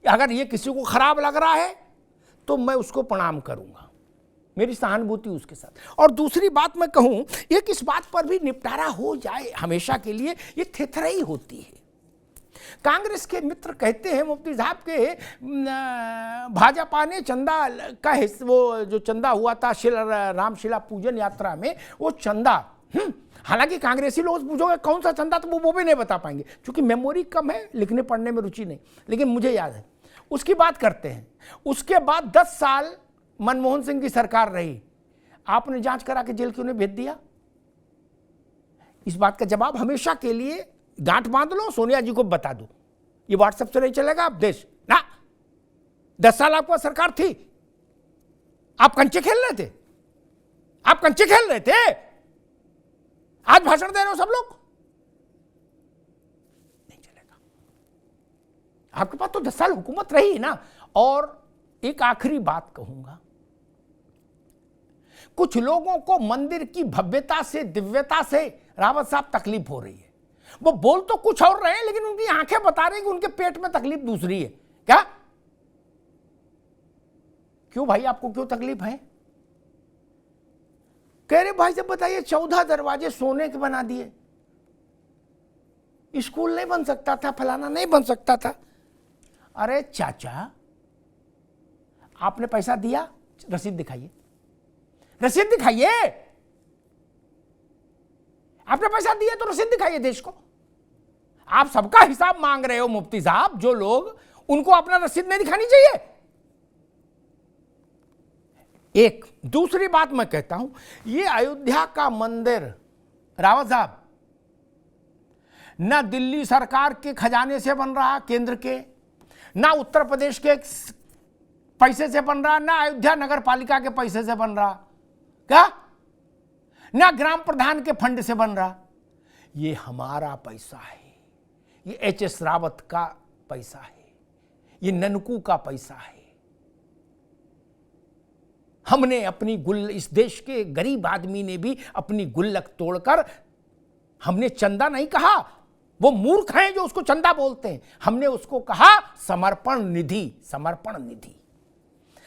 A: अगर ये किसी को खराब लग रहा है तो मैं उसको प्रणाम करूंगा, मेरी सहानुभूति उसके साथ। और दूसरी बात मैं कहूं, एक इस बात पर भी निपटारा हो जाए हमेशा के लिए, ये थेथराई होती है। कांग्रेस के मित्र कहते हैं मुफ्ती साहब के भाजपा ने चंदा का वो जो चंदा हुआ था रामशिला पूजन यात्रा में, वो चंदा हालांकि कांग्रेसी लोग पूछोगे कौन सा चंदा, तो वो भी नहीं बता पाएंगे, क्योंकि मेमोरी कम है, लिखने पढ़ने में रुचि नहीं, लेकिन मुझे याद है। उसकी बात करते हैं। उसके बाद 10 साल मनमोहन सिंह की सरकार रही, आपने जांच करा के जेल क्यों नहीं भेज दिया? इस बात का जवाब हमेशा के लिए गांठ बांध लो, सोनिया जी को बता दो। ये व्हाट्सएप से नहीं चलेगा आप देश ना। 10 साल आपको सरकार थी, आप कंचे खेल रहे थे, आप कंचे खेल रहे थे। आज भाषण दे रहे हो सब लोग, नहीं चलेगा। आपके पास तो 10 साल हुकूमत रही ना। और एक आखिरी बात कहूंगा, कुछ लोगों को मंदिर की भव्यता से, दिव्यता से रावत साहब तकलीफ हो रही है। वो बोल तो कुछ और रहे हैं, लेकिन उनकी आंखें बता रही कि उनके पेट में तकलीफ दूसरी है। क्या? क्यों भाई, आपको क्यों तकलीफ है? कह रहे भाई जब बताइए 14 दरवाजे सोने के बना दिए, स्कूल नहीं बन सकता था, फलाना नहीं बन सकता था। अरे चाचा, आपने पैसा दिया, रसीद दिखाइए, रसीद दिखाइए। आपने पैसा दिया तो रसीद दिखाइए देश को। आप सबका हिसाब मांग रहे हो मुफ्ती साहब, जो लोग, उनको अपना रसीद नहीं दिखानी चाहिए। एक दूसरी बात मैं कहता हूं, ये अयोध्या का मंदिर रावत साहब ना दिल्ली सरकार के खजाने से बन रहा, केंद्र के, ना उत्तर प्रदेश के पैसे से बन रहा, ना अयोध्या नगर पालिका के पैसे से बन रहा, क्या, ना ग्राम प्रधान के फंड से बन रहा। ये हमारा पैसा है, ये एच.एस. रावत का पैसा है, ये ननकू का पैसा है। हमने अपनी इस देश के गरीब आदमी ने भी अपनी गुल्लक तोड़कर, हमने चंदा नहीं कहा, वो मूर्ख हैं जो उसको चंदा बोलते हैं, हमने उसको कहा समर्पण निधि, समर्पण निधि।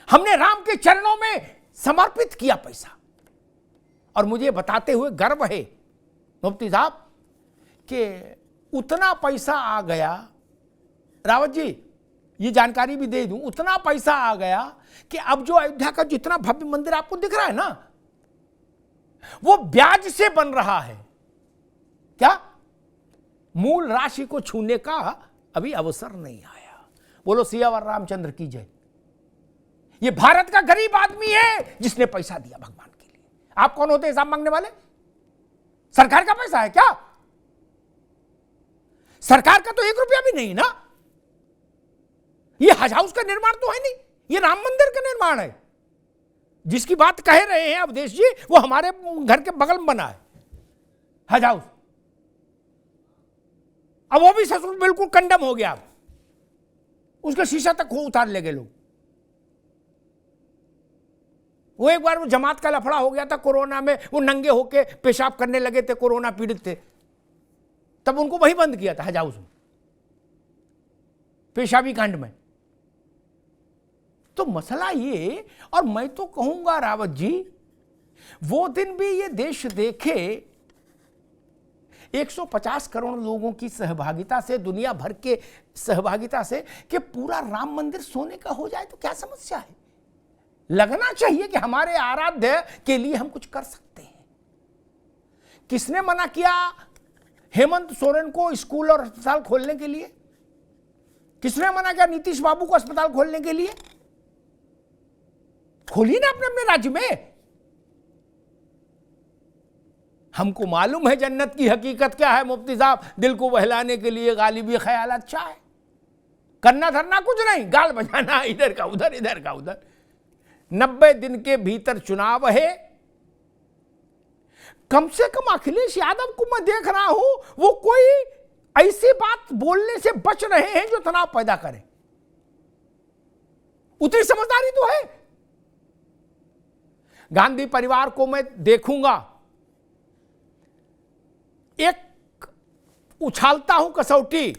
A: हमने राम के चरणों में समर्पित किया पैसा। और मुझे बताते हुए गर्व है मुफ्ती साहब कि उतना पैसा आ गया, रावत जी ये जानकारी भी दे दूं, उतना पैसा आ गया कि अब जो अयोध्या का जितना भव्य मंदिर आपको दिख रहा है ना, वो ब्याज से बन रहा है। क्या? मूल राशि को छूने का अभी अवसर नहीं आया। बोलो सियावर रामचंद्र की जय। ये भारत का गरीब आदमी है जिसने पैसा दिया भगवान के लिए। आप कौन होते हिसाब मांगने वाले? सरकार का पैसा है क्या? सरकार का तो 1 रुपया भी नहीं ना। ये हज हाउस का निर्माण तो है नहीं, ये राम मंदिर का निर्माण है। जिसकी बात कह रहे हैं अवधेश जी, वो हमारे घर के बगल में बना है हज हाउस। अब वो भी ससुर बिल्कुल कंडम हो गया, उसका शीशा तक उतार ले गए लोग। वो एक बार वो जमात का लफड़ा हो गया था कोरोना में, वो नंगे होके पेशाब करने लगे थे, कोरोना पीड़ित थे, तब उनको वही बंद किया था हज हाउस में, पेशाबी कांड में। तो मसला ये, और मैं तो कहूंगा रावत जी, वो दिन भी ये देश देखे 150 करोड़ लोगों की सहभागिता से, दुनिया भर के सहभागिता से, कि पूरा राम मंदिर सोने का हो जाए तो क्या समस्या है? लगना चाहिए कि हमारे आराध्य के लिए हम कुछ कर सकते हैं। किसने मना किया हेमंत सोरेन को स्कूल और अस्पताल खोलने के लिए? किसने मना किया नीतीश बाबू को अस्पताल खोलने के लिए? खोलिए ना अपने अपने राज्य में। हमको मालूम है जन्नत की हकीकत क्या है मुफ्ती साहब, दिल को बहलाने के लिए गालिबी ख्याल अच्छा है, करना धरना कुछ नहीं, गाल बजाना इधर का उधर, इधर का उधर। 90 दिन के भीतर चुनाव है। कम से कम अखिलेश यादव को मैं देख रहा हूं, वो कोई ऐसी बात बोलने से बच रहे हैं जो तनाव पैदा करे। उतनी समझदारी तो है। गांधी परिवार को मैं देखूंगा, एक उछालता हूं कसौटी।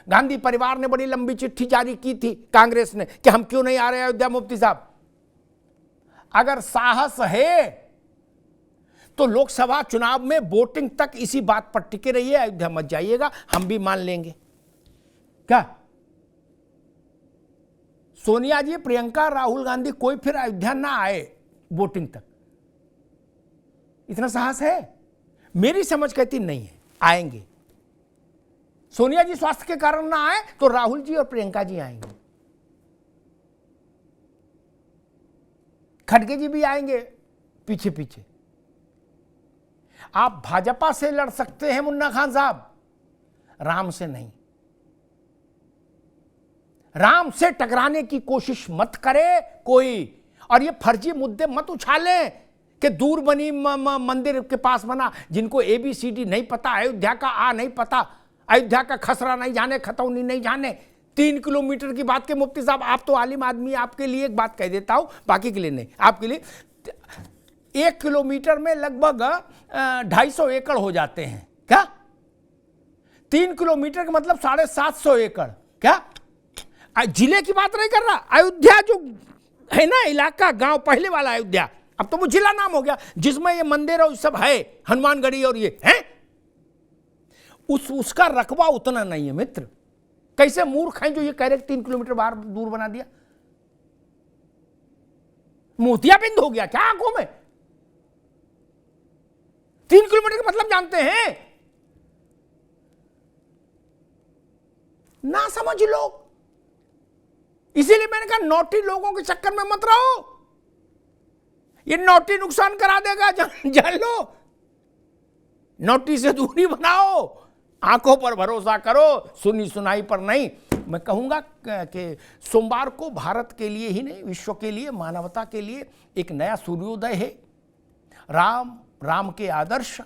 A: गांधी परिवार ने बड़ी लंबी चिट्ठी जारी की थी कांग्रेस ने कि हम क्यों नहीं आ रहे अयोध्या। मुफ्ती साहब, अगर साहस है तो लोकसभा चुनाव में वोटिंग तक इसी बात पर टिके रहिए, अयोध्या मत जाइएगा, हम भी मान लेंगे। क्या सोनिया जी, प्रियंका, राहुल गांधी कोई फिर अयोध्या ना आए वोटिंग तक, इतना साहस है? मेरी समझ कहती नहीं है। आएंगे। सोनिया जी स्वास्थ्य के कारण ना आए तो राहुल जी और प्रियंका जी आएंगे, खड़गे जी भी आएंगे पीछे पीछे। आप भाजपा से लड़ सकते हैं मुन्ना खान साहब, राम से नहीं। राम से टकराने की कोशिश मत करे कोई, और ये फर्जी मुद्दे मत उछालें कि दूर बनी मंदिर के पास बना। जिनको ABCD नहीं पता, अयोध्या का आ नहीं पता, अयोध्या का खसरा नहीं जाने, खतौनी नहीं जाने, 3 किलोमीटर की बात के मुफ्ती साहब, आप तो आलिम आदमी, आपके लिए एक बात कह देता हूं, बाकी के लिए नहीं, आपके लिए 1 किलोमीटर में लगभग 250 एकड़ हो जाते हैं क्या? 3 किलोमीटर का मतलब 750 एकड़ क्या? जिले की बात नहीं कर रहा, अयोध्या जो है ना इलाका, गांव, पहले वाला अयोध्या, अब तो वो जिला नाम हो गया, जिसमें ये मंदिर और सब है, हनुमानगढ़ी और ये है, उसका रकबा उतना नहीं है मित्र। कैसे मूर्ख हैं जो ये कह रहे 3 किलोमीटर बाहर दूर बना दिया? मोतियाबिंद हो गया क्या आंखों में? 3 किलोमीटर का मतलब जानते हैं? ना समझ लोग। इसीलिए मैंने कहा नोटी लोगों के चक्कर में मत रहो, ये नोटी नुकसान करा देगा, जान लो। नोटी से दूरी बनाओ, आंखों पर भरोसा करो, सुनी सुनाई पर नहीं। मैं कहूंगा कि सोमवार को भारत के लिए ही नहीं, विश्व के लिए, मानवता के लिए एक नया सूर्योदय है। राम के आदर्श,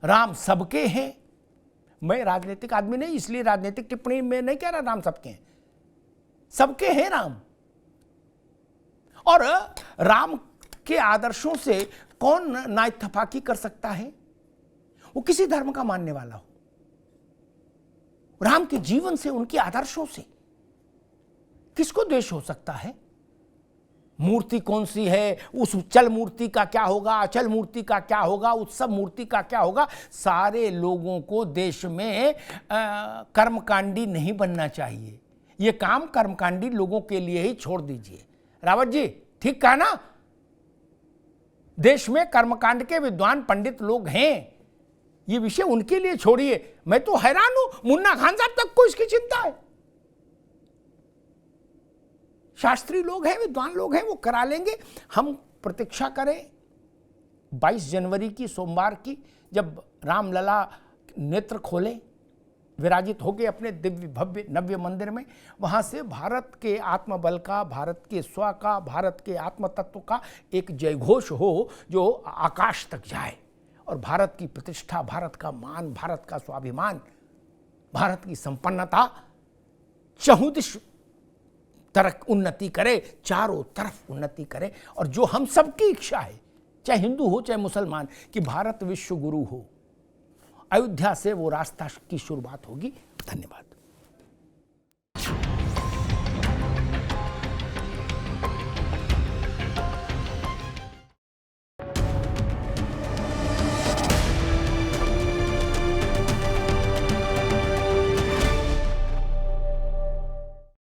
A: राम सबके हैं। मैं राजनीतिक आदमी नहीं, इसलिए राजनीतिक टिप्पणी में नहीं कह रहा राम सबके हैं, सबके हैं राम। और राम के आदर्शों से कौन ना इत्तेफाकी कर सकता है? वो किसी धर्म का मानने वाला हो। राम के जीवन से, उनके आदर्शों से किसको द्वेष हो सकता है? मूर्ति कौन सी है, उस चल मूर्ति का क्या होगा, अचल मूर्ति का क्या होगा, उत्सव मूर्ति का क्या होगा? सारे लोगों को देश में कर्मकांडी नहीं बनना चाहिए। ये काम कर्मकांडी लोगों के लिए ही छोड़ दीजिए। रावत जी ठीक कहा ना? देश में कर्मकांड के विद्वान पंडित लोग हैं, ये विषय उनके लिए छोड़िए। मैं तो हैरान हूं, मुन्ना खान साहब तक को इसकी चिंता है। शास्त्री लोग हैं, विद्वान लोग हैं, वो करा लेंगे। हम प्रतीक्षा करें 22 जनवरी की, सोमवार की, जब रामलला नेत्र खोले, विराजित होके अपने दिव्य भव्य नव्य मंदिर में, वहाँ से भारत के आत्मबल का, भारत के स्व का, भारत के आत्म तत्व का एक जयघोष हो जो आकाश तक जाए, और भारत की प्रतिष्ठा, भारत का मान, भारत का स्वाभिमान, भारत की संपन्नता चहुदिश तरफ उन्नति करे, चारों तरफ उन्नति करे। और जो हम सबकी इच्छा है, चाहे हिंदू हो चाहे मुसलमान, कि भारत विश्व गुरु हो। अयोध्या से वो रास्ता की शुरुआत होगी। धन्यवाद।